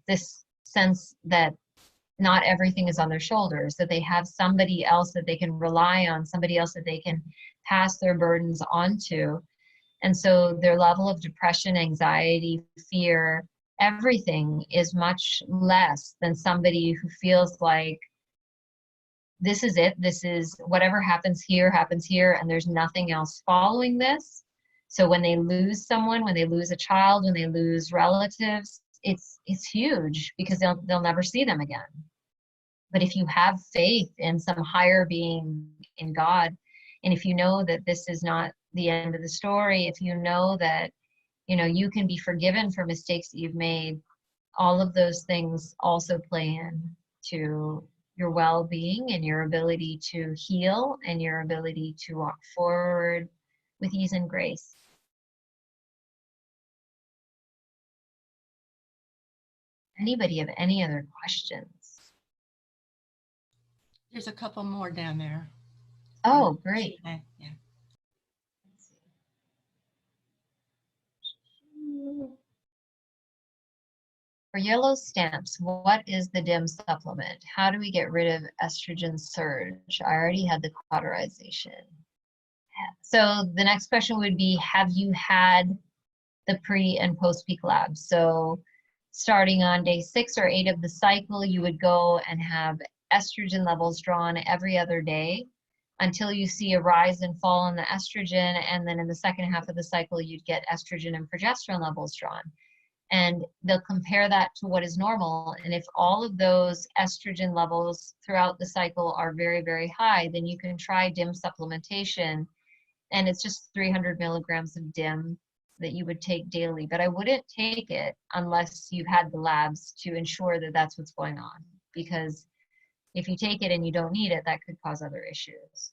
this sense that not everything is on their shoulders, that they have somebody else that they can rely on, somebody else that they can pass their burdens onto. And so their level of depression, anxiety, fear, everything is much less than somebody who feels like this is it. This is whatever happens here, and there's nothing else following this. So when they lose someone, when they lose a child, when they lose relatives, it's huge because they'll never see them again. But if you have faith in some higher being, in God, and if you know that this is not the end of the story, if you know that, you know, you can be forgiven for mistakes that you've made, all of those things also play in to your well-being and your ability to heal and your ability to walk forward with ease and grace. Anybody have any other questions? There's a couple more down there. Oh, great. Yeah. For yellow stamps, what is the DIM supplement? How do we get rid of estrogen surge? I already had the cauterization. So the next question would be, have you had the pre and post peak labs? So starting on day 6 or 8 of the cycle, you would go and have estrogen levels drawn every other day until you see a rise and fall in the estrogen. And then in the second half of the cycle, you'd get estrogen and progesterone levels drawn. And they'll compare that to what is normal. And if all of those estrogen levels throughout the cycle are very, very high, then you can try DIM supplementation. And it's just 300 milligrams of DIM that you would take daily. But I wouldn't take it unless you've had the labs to ensure that that's what's going on. Because if you take it and you don't need it, that could cause other issues.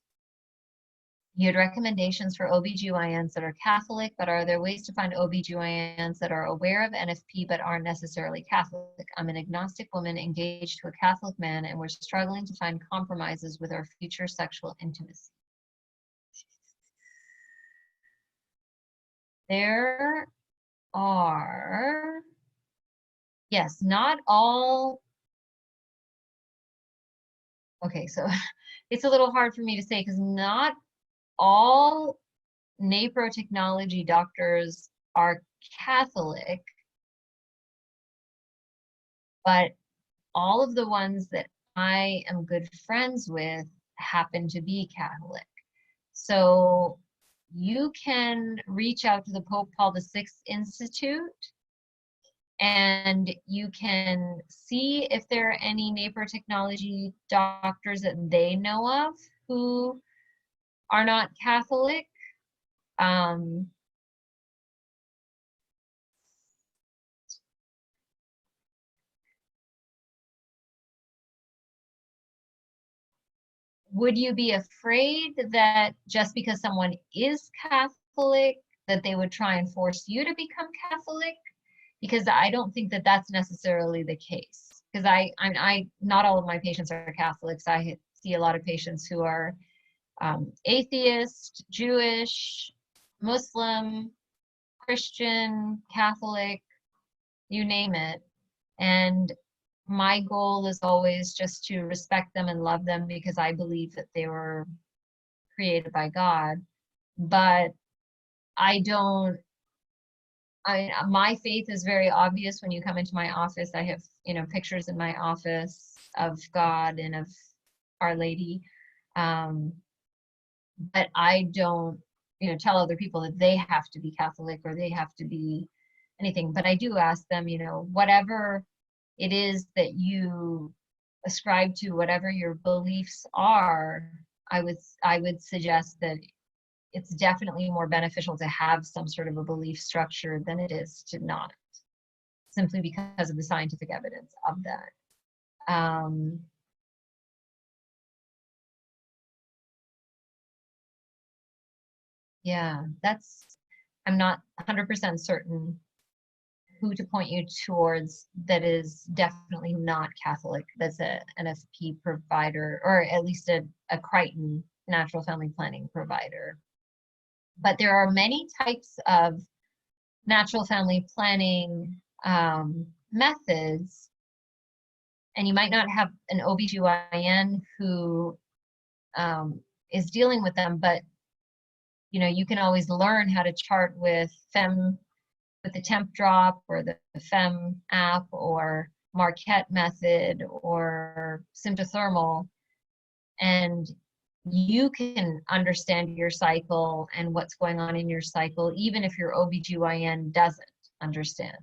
You had recommendations for OBGYNs that are Catholic, but are there ways to find OBGYNs that are aware of NFP but aren't necessarily Catholic? I'm an agnostic woman engaged to a Catholic man, and we're struggling to find compromises with our future sexual intimacy. There are, yes, not all. Okay, so it's a little hard for me to say because not all Napro technology doctors are Catholic, but all of the ones that I am good friends with happen to be Catholic. So you can reach out to the Pope Paul VI Institute and you can see if there are any Napro technology doctors that they know of who are not Catholic. would you be afraid that just because someone is Catholic, that they would try and force you to become Catholic? Because I don't think that that's necessarily the case. Because not all of my patients are Catholics. I see a lot of patients who are atheist, Jewish, Muslim, Christian, Catholic, you name it. And my goal is always just to respect them and love them because I believe that they were created by God. But my faith is very obvious when you come into my office. I have, pictures in my office of God and of Our Lady. But I don't, tell other people that they have to be Catholic or they have to be anything. But I do ask them, whatever it is that you ascribe to, whatever your beliefs are, I would suggest that it's definitely more beneficial to have some sort of a belief structure than it is to not, simply because of the scientific evidence of that. Yeah, I'm not 100% certain who to point you towards that is definitely not Catholic, that's a NFP provider, or at least a Crichton natural family planning provider. But there are many types of natural family planning methods, and you might not have an OBGYN who is dealing with them, but you can always learn how to chart with the Temp Drop or the Fem app or Marquette method or symptothermal, and you can understand your cycle and what's going on in your cycle, even if your OBGYN doesn't understand.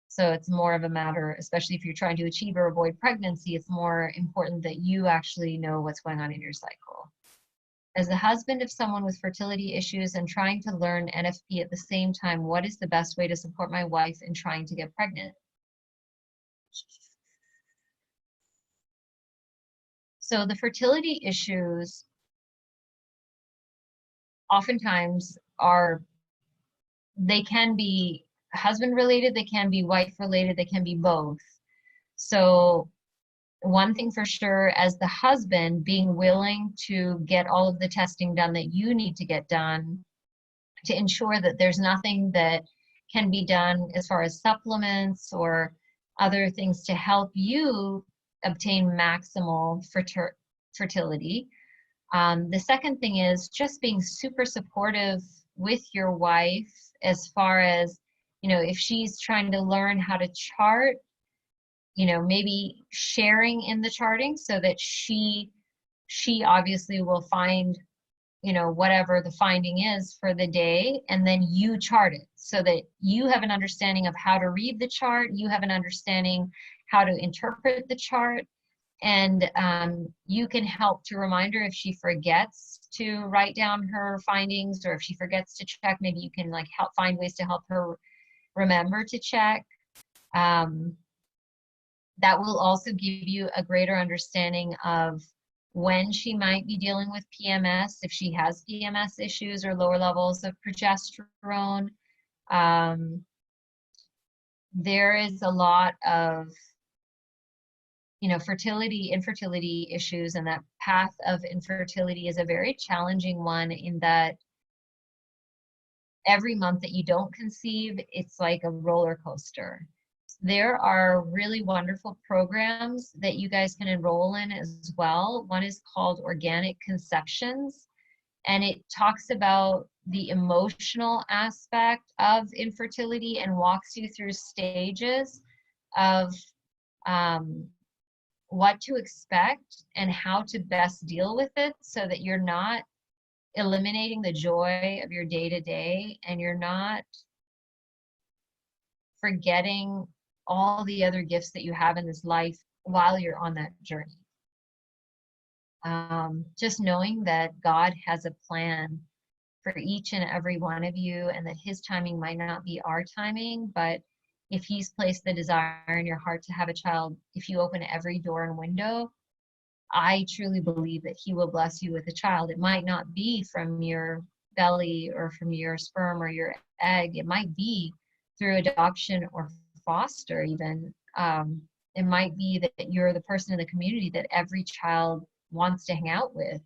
So it's more of a matter, especially if you're trying to achieve or avoid pregnancy, it's more important that you actually know what's going on in your cycle. As the husband of someone with fertility issues and trying to learn NFP at the same time, what is the best way to support my wife in trying to get pregnant? So the fertility issues oftentimes they can be husband related, they can be wife related, they can be both. So one thing for sure, as the husband, being willing to get all of the testing done that you need to get done to ensure that there's nothing that can be done as far as supplements or other things to help you obtain maximal fertility. The second thing is just being super supportive with your wife as far as, if she's trying to learn how to chart, maybe sharing in the charting so that she obviously will find, whatever the finding is for the day, and then you chart it so that you have an understanding of how to read the chart, you have an understanding how to interpret the chart, and you can help to remind her if she forgets to write down her findings, or if she forgets to check, maybe you can help find ways to help her remember to check. That will also give you a greater understanding of when she might be dealing with PMS, if she has PMS issues or lower levels of progesterone. There is a lot of, infertility issues, and that path of infertility is a very challenging one in that every month that you don't conceive, it's like a roller coaster. There are really wonderful programs that you guys can enroll in as well. One is called Organic Conceptions, and it talks about the emotional aspect of infertility and walks you through stages of what to expect and how to best deal with it so that you're not eliminating the joy of your day-to-day and you're not forgetting all the other gifts that you have in this life while you're on that journey. Just knowing that God has a plan for each and every one of you, and that his timing might not be our timing, but if he's placed the desire in your heart to have a child, if you open every door and window, I truly believe that he will bless you with a child. It might not be from your belly or from your sperm or your egg. It might be through adoption or foster even. It might be that you're the person in the community that every child wants to hang out with,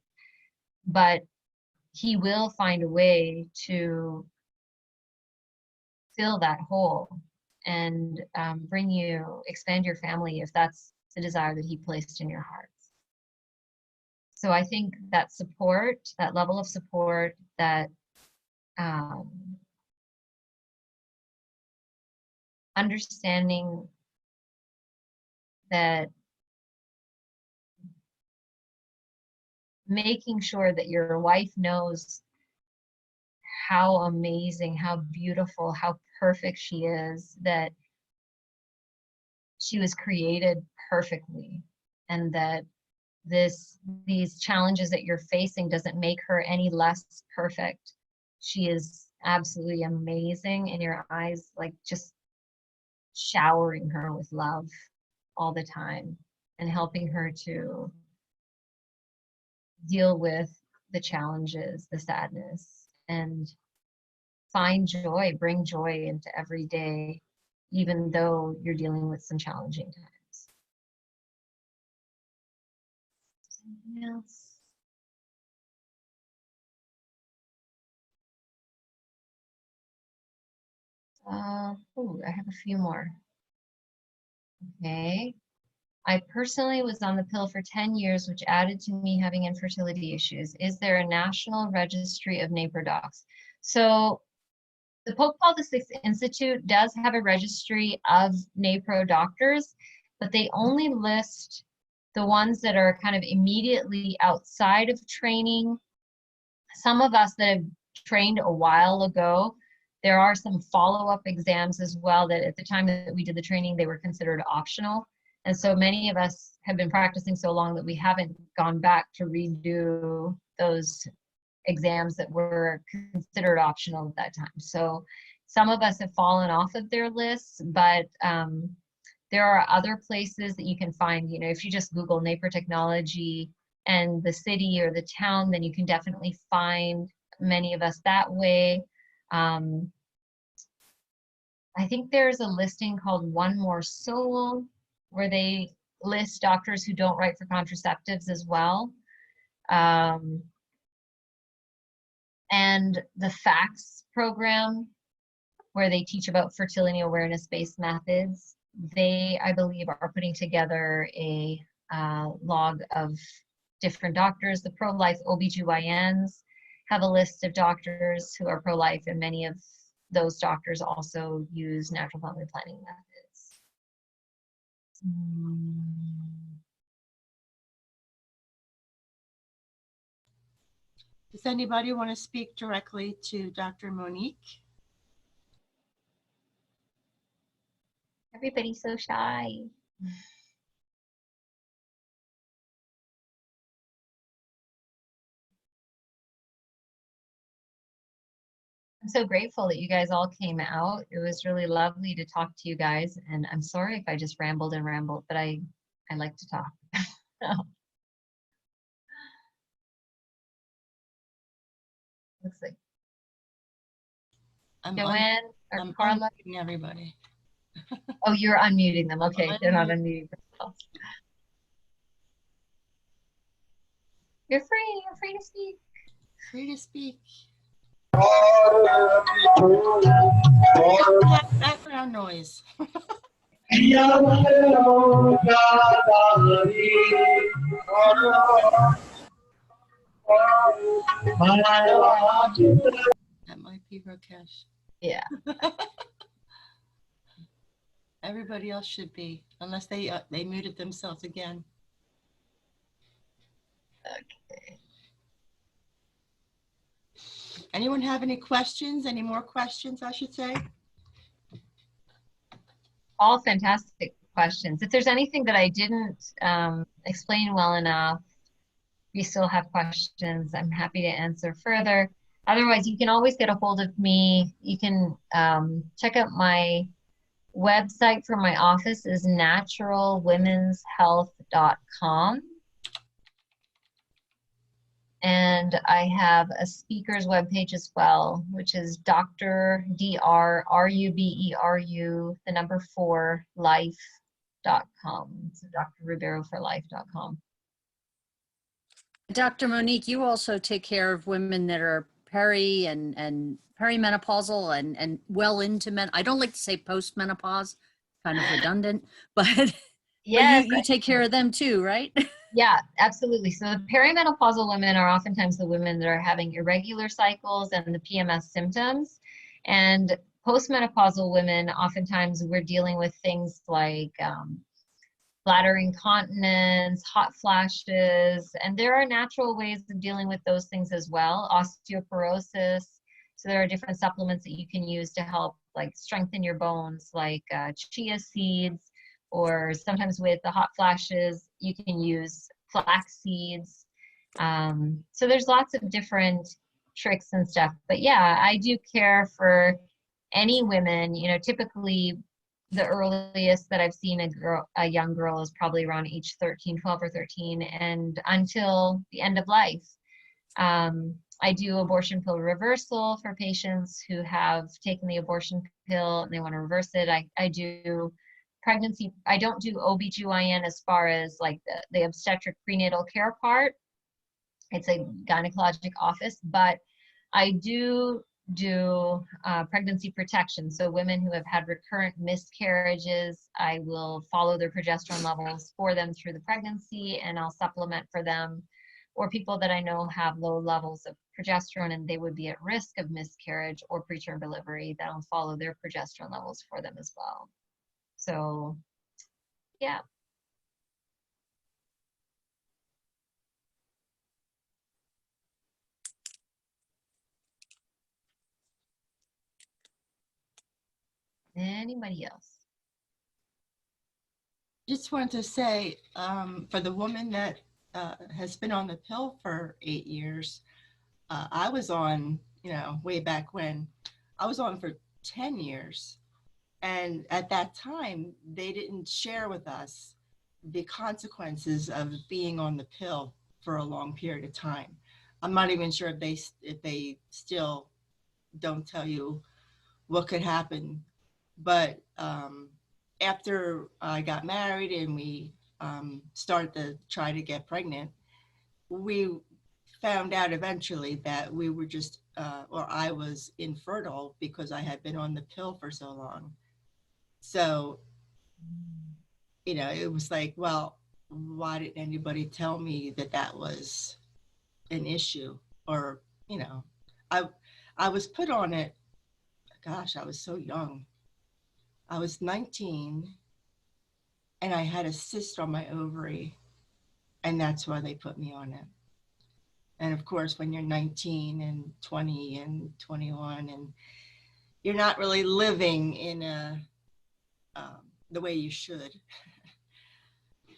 but he will find a way to fill that hole and expand your family if that's the desire that he placed in your heart. So I think that support, that level of support, that understanding that making sure that your wife knows how amazing, how beautiful, how perfect she is, that she was created perfectly, and that these challenges that you're facing doesn't make her any less perfect. She is absolutely amazing in your eyes, like just showering her with love all the time and helping her to deal with the challenges, the sadness, and find joy, bring joy into every day, even though you're dealing with some challenging times. Something else? I have a few more. Okay. I personally was on the pill for 10 years, which added to me having infertility issues. Is there a national registry of Napro docs? So the Pope Paul VI Institute does have a registry of Napro doctors, but they only list the ones that are kind of immediately outside of training. Some of us that have trained a while ago, there are some follow-up exams as well that at the time that we did the training, they were considered optional. And so many of us have been practicing so long that we haven't gone back to redo those exams that were considered optional at that time. So some of us have fallen off of their lists, but there are other places that you can find, you know, if you just Google Napro technology and the city or the town, then you can definitely find many of us that way. I think there's a listing called One More Soul, where they list doctors who don't write for contraceptives as well. And the FACTS program, where they teach about fertility awareness-based methods, they, I believe, are putting together a log of different doctors. The pro-life OBGYNs have a list of doctors who are pro-life, and many of those doctors also use natural family planning methods. Does anybody want to speak directly to Dr. Monique? Everybody's so shy. I'm so grateful that you guys all came out. It was really lovely to talk to you guys, and I'm sorry if I just rambled and rambled, but I like to talk. Looks like Joanne or Carla. Unmuting everybody. Oh, you're unmuting them. Okay, they're not unmuting themselves. You're free to speak. Free to speak. Background noise. That might be Rakesh. Yeah. Everybody else should be, unless they muted themselves again. Okay. Anyone have any questions? Any more questions, I should say? All fantastic questions. If there's anything that I didn't explain well enough, if you still have questions, I'm happy to answer further. Otherwise, you can always get a hold of me. You can check out my website for my office is naturalwomenshealth.com. And I have a speaker's webpage as well, which is Dr. Ruberu, the number 4 life.com. So drruberuforlife.com. Dr. Monique, you also take care of women that are peri and perimenopausal and well into men. I don't like to say postmenopause, kind of redundant, but Yes. you take care of them too, right? Yeah, absolutely. So the perimenopausal women are oftentimes the women that are having irregular cycles and the PMS symptoms. And postmenopausal women, oftentimes we're dealing with things like bladder incontinence, hot flashes, and there are natural ways of dealing with those things as well. Osteoporosis. So there are different supplements that you can use to help like strengthen your bones, like chia seeds, or sometimes with the hot flashes, you can use flax seeds. So there's lots of different tricks and stuff. But yeah, I do care for any women, you know, typically the earliest that I've seen a young girl is probably around age 13, 12 or 13, and until the end of life. I do abortion pill reversal for patients who have taken the abortion pill and they want to reverse it. I do pregnancy. I don't do OBGYN as far as like the obstetric prenatal care part. It's a gynecologic office, but I do pregnancy protection. So women who have had recurrent miscarriages, I will follow their progesterone levels for them through the pregnancy, and I'll supplement for them. Or people that I know have low levels of progesterone and they would be at risk of miscarriage or preterm delivery, that I'll follow their progesterone levels for them as well. So, yeah. Anybody else? Just wanted to say, for the woman that has been on the pill for 8 years, I was on, way back when, I was on for 10 years. And at that time, they didn't share with us the consequences of being on the pill for a long period of time. I'm not even sure if they still don't tell you what could happen. But after I got married and we started to try to get pregnant, we found out eventually that we were just, or I was infertile because I had been on the pill for so long. So, it was like, well, why didn't anybody tell me that that was an issue? Or, I was put on it, gosh, I was so young. I was 19 and I had a cyst on my ovary, and that's why they put me on it. And of course, when you're 19 and 20 and 21 and you're not really living in the way you should,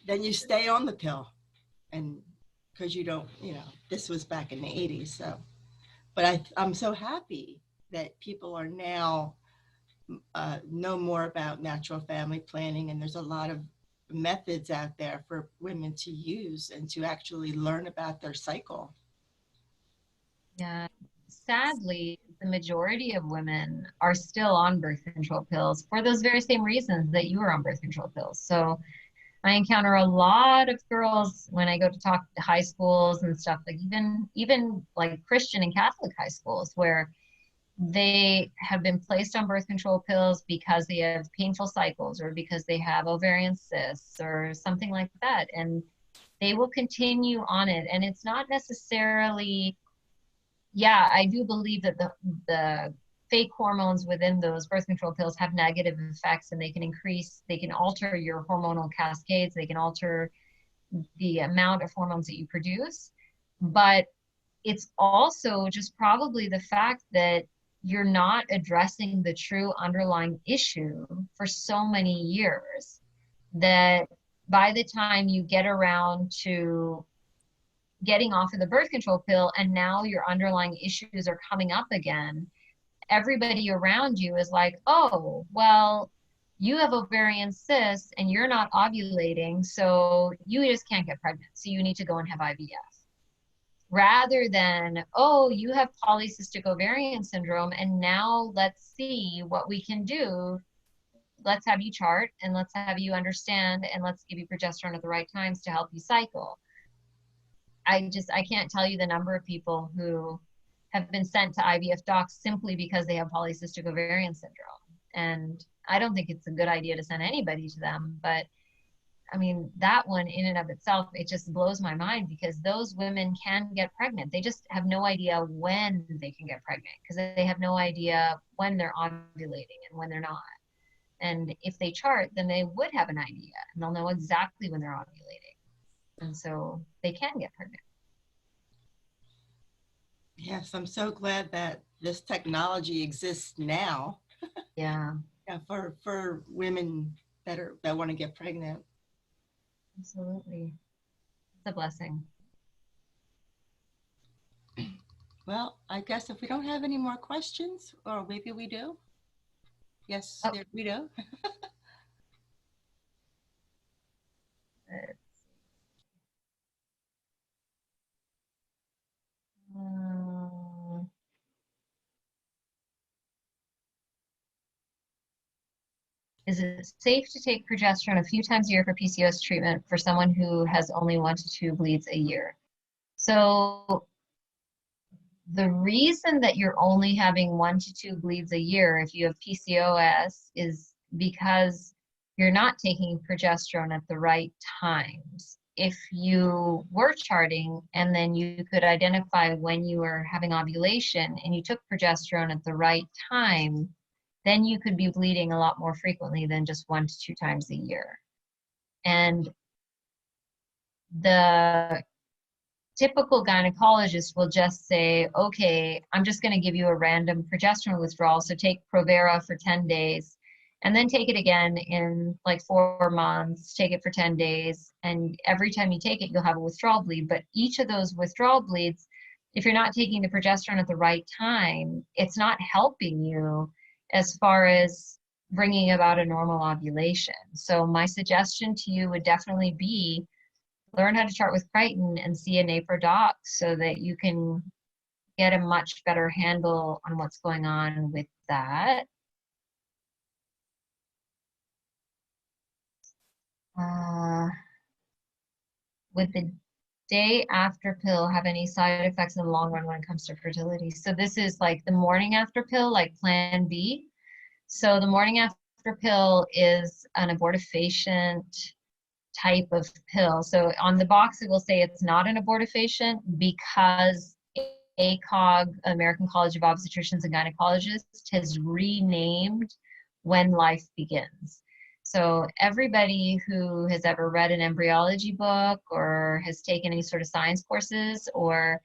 then you stay on the pill. And because you don't, this was back in the 80s. So, but I'm so happy that people are now know more about natural family planning, and there's a lot of methods out there for women to use and to actually learn about their cycle. Yeah, sadly, the majority of women are still on birth control pills for those very same reasons that you were on birth control pills. So I encounter a lot of girls when I go to talk to high schools and stuff, like even like Christian and Catholic high schools, where they have been placed on birth control pills because they have painful cycles or because they have ovarian cysts or something like that. And they will continue on it. And it's not necessarily, yeah, I do believe that the fake hormones within those birth control pills have negative effects, and they can alter your hormonal cascades. They can alter the amount of hormones that you produce. But it's also just probably the fact that you're not addressing the true underlying issue for so many years, that by the time you get around to getting off of the birth control pill and now your underlying issues are coming up again, everybody around you is like, oh, well, you have ovarian cysts and you're not ovulating, so you just can't get pregnant. So you need to go and have IVF. rather than, oh, you have polycystic ovarian syndrome, and now let's see what we can do. Let's have you chart, and let's have you understand, and let's give you progesterone at the right times to help you cycle. I can't tell you the number of people who have been sent to IVF docs simply because they have polycystic ovarian syndrome. And I don't think it's a good idea to send anybody to them, but I mean, that one in and of itself, it just blows my mind, because those women can get pregnant. They just have no idea when they can get pregnant, because they have no idea when they're ovulating and when they're not. And if they chart, then they would have an idea, and they'll know exactly when they're ovulating. And so they can get pregnant. Yes, I'm so glad that this technology exists now. Yeah, Yeah, for women that want to get pregnant. absolutely. It's a blessing. Well, I guess if we don't have any more questions, or maybe we do. Yes, Oh. there we do. Is it safe to take progesterone a few times a year for PCOS treatment for someone who has only 1 to 2 bleeds a year? So the reason that you're only having 1 to 2 bleeds a year if you have PCOS is because you're not taking progesterone at the right times. If you were charting and then you could identify when you were having ovulation and you took progesterone at the right time, then you could be bleeding a lot more frequently than just 1 to 2 times a year. And the typical gynecologist will just say, okay, I'm just going to give you a random progesterone withdrawal. So take Provera for 10 days and then take it again in like 4 months, take it for 10 days. And every time you take it, you'll have a withdrawal bleed. But each of those withdrawal bleeds, if you're not taking the progesterone at the right time, it's not helping you as far as bringing about a normal ovulation. So my suggestion to you would definitely be learn how to chart with Crichton and see a Napro doc so that you can get a much better handle on what's going on with that. Would the day after pill have any side effects in the long run when it comes to fertility? So this is like the morning after pill, like Plan B. So the morning after pill is an abortifacient type of pill. So on the box, it will say it's not an abortifacient because ACOG, American College of Obstetricians and Gynecologists, has renamed when life begins. So everybody who has ever read an embryology book or has taken any sort of science courses or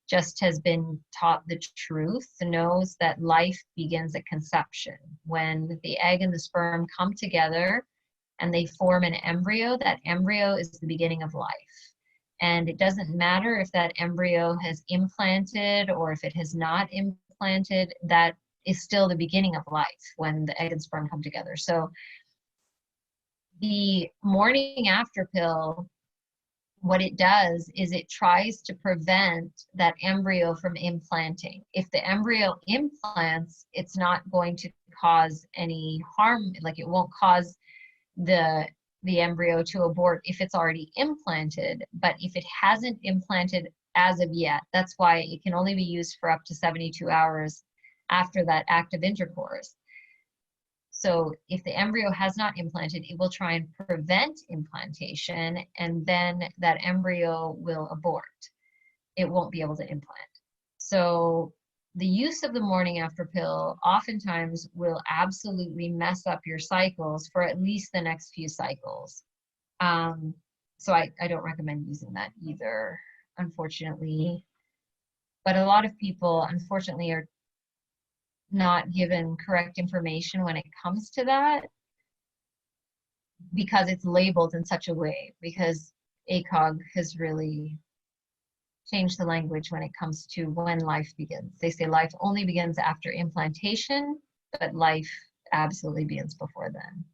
just has been taught the truth knows that life begins at conception. When the egg and the sperm come together and they form an embryo, that embryo is the beginning of life. And it doesn't matter if that embryo has implanted or if it has not implanted, that is still the beginning of life when the egg and sperm come together. So the morning after pill, what it does is it tries to prevent that embryo from implanting. If the embryo implants, it's not going to cause any harm, like it won't cause the embryo to abort if it's already implanted. But if it hasn't implanted as of yet, that's why it can only be used for up to 72 hours after that active intercourse. So if the embryo has not implanted, it will try and prevent implantation, and then that embryo will abort. It won't be able to implant. So the use of the morning after pill oftentimes will absolutely mess up your cycles for at least the next few cycles. So I don't recommend using that either, unfortunately. But a lot of people, unfortunately, are not given correct information when it comes to that because it's labeled in such a way, because ACOG has really changed the language when it comes to when life begins. They say life only begins after implantation, but life absolutely begins before then.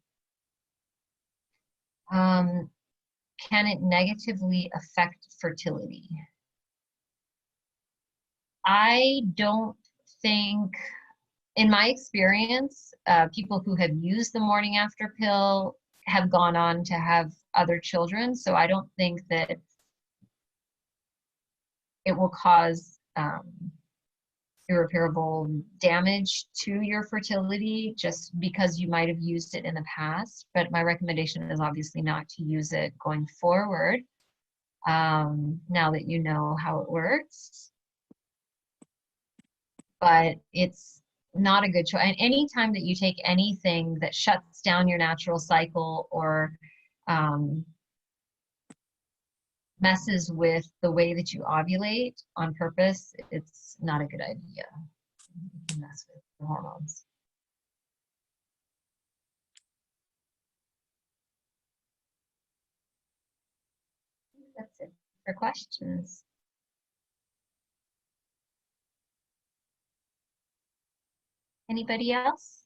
Can it negatively affect fertility? I don't think, in my experience, people who have used the morning after pill have gone on to have other children. So I don't think that it will cause irreparable damage to your fertility just because you might have used it in the past. But my recommendation is obviously not to use it going forward, now that you know how it works. But it's not a good choice. And anytime that you take anything that shuts down your natural cycle or messes with the way that you ovulate on purpose, it's not a good idea. You can mess with the hormones. That's it for questions. Anybody else?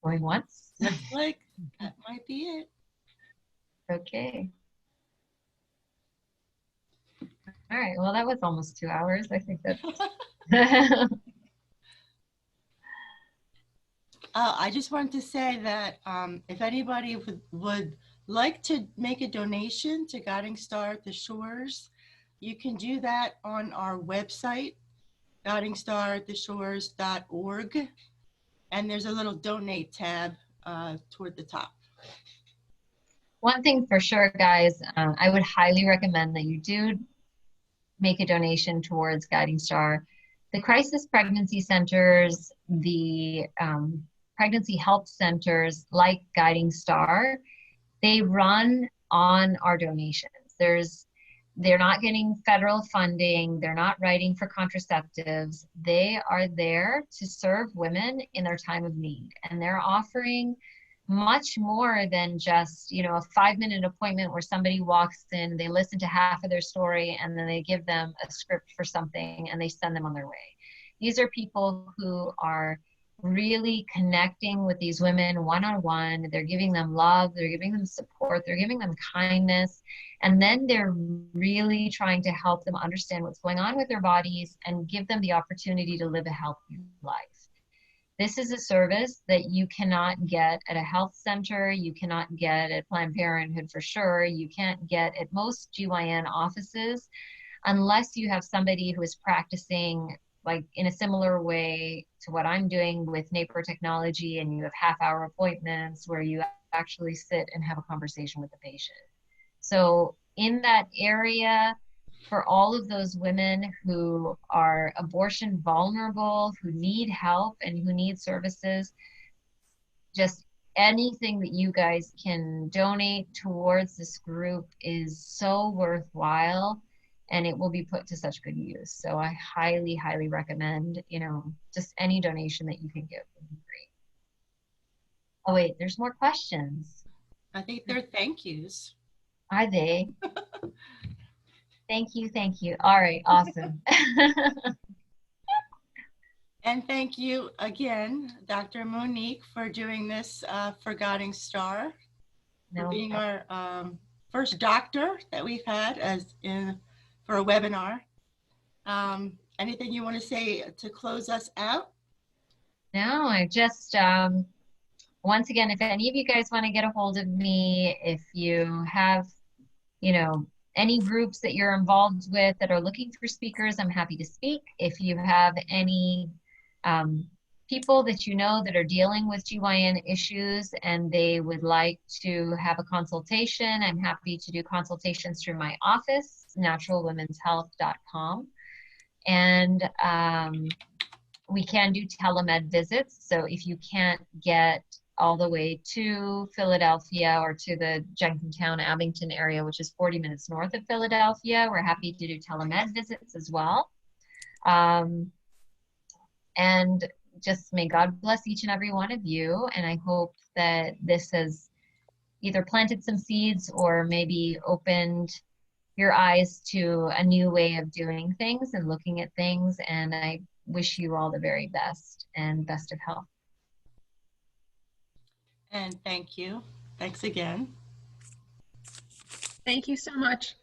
Going once? Looks like that might be it. Okay. All right, well, that was almost 2 hours. I think that's... I just wanted to say that if anybody would like to make a donation to Guiding Star at the Shores, you can do that on our website, guidingstartheshores.org. And there's a little donate tab toward the top. One thing for sure, guys, I would highly recommend that you do make a donation towards Guiding Star. The crisis pregnancy centers, the pregnancy help centers like Guiding Star, they run on our donations. They're not getting federal funding. They're not writing for contraceptives. They are there to serve women in their time of need. And they're offering much more than just, a 5-minute appointment where somebody walks in, they listen to half of their story, and then they give them a script for something and they send them on their way. These are people who are really connecting with these women one-on-one. They're giving them love, they're giving them support, they're giving them kindness, and then they're really trying to help them understand what's going on with their bodies and give them the opportunity to live a healthy life. This is a service that you cannot get at a health center, you cannot get at Planned Parenthood for sure, you can't get at most GYN offices unless you have somebody who is practicing like in a similar way to what I'm doing with Napro technology, and you have half-hour appointments where you actually sit and have a conversation with the patient. So in that area, for all of those women who are abortion vulnerable, who need help and who need services, just anything that you guys can donate towards this group is so worthwhile, and it will be put to such good use. So I highly, highly recommend, just any donation that you can give would be great. Oh wait, there's more questions. I think they're thank yous. Are they? Thank you, thank you. All right, awesome. And thank you again, Dr. Monique, for doing this for Guiding Star, for being our first doctor that we've had for a webinar. Anything you want to say to close us out? No, I just, once again, if any of you guys want to get a hold of me, if you have, any groups that you're involved with that are looking for speakers, I'm happy to speak. If you have any people that you know that are dealing with GYN issues and they would like to have a consultation, I'm happy to do consultations through my office, naturalwomenshealth.com. And we can do telemed visits. So if you can't get all the way to Philadelphia or to the Jenkintown, Abington area, which is 40 minutes north of Philadelphia, we're happy to do telemed visits as well. And just may God bless each and every one of you. And I hope that this has either planted some seeds or maybe opened your eyes to a new way of doing things and looking at things. And I wish you all the very best and best of health. And thank you. Thanks again. Thank you so much.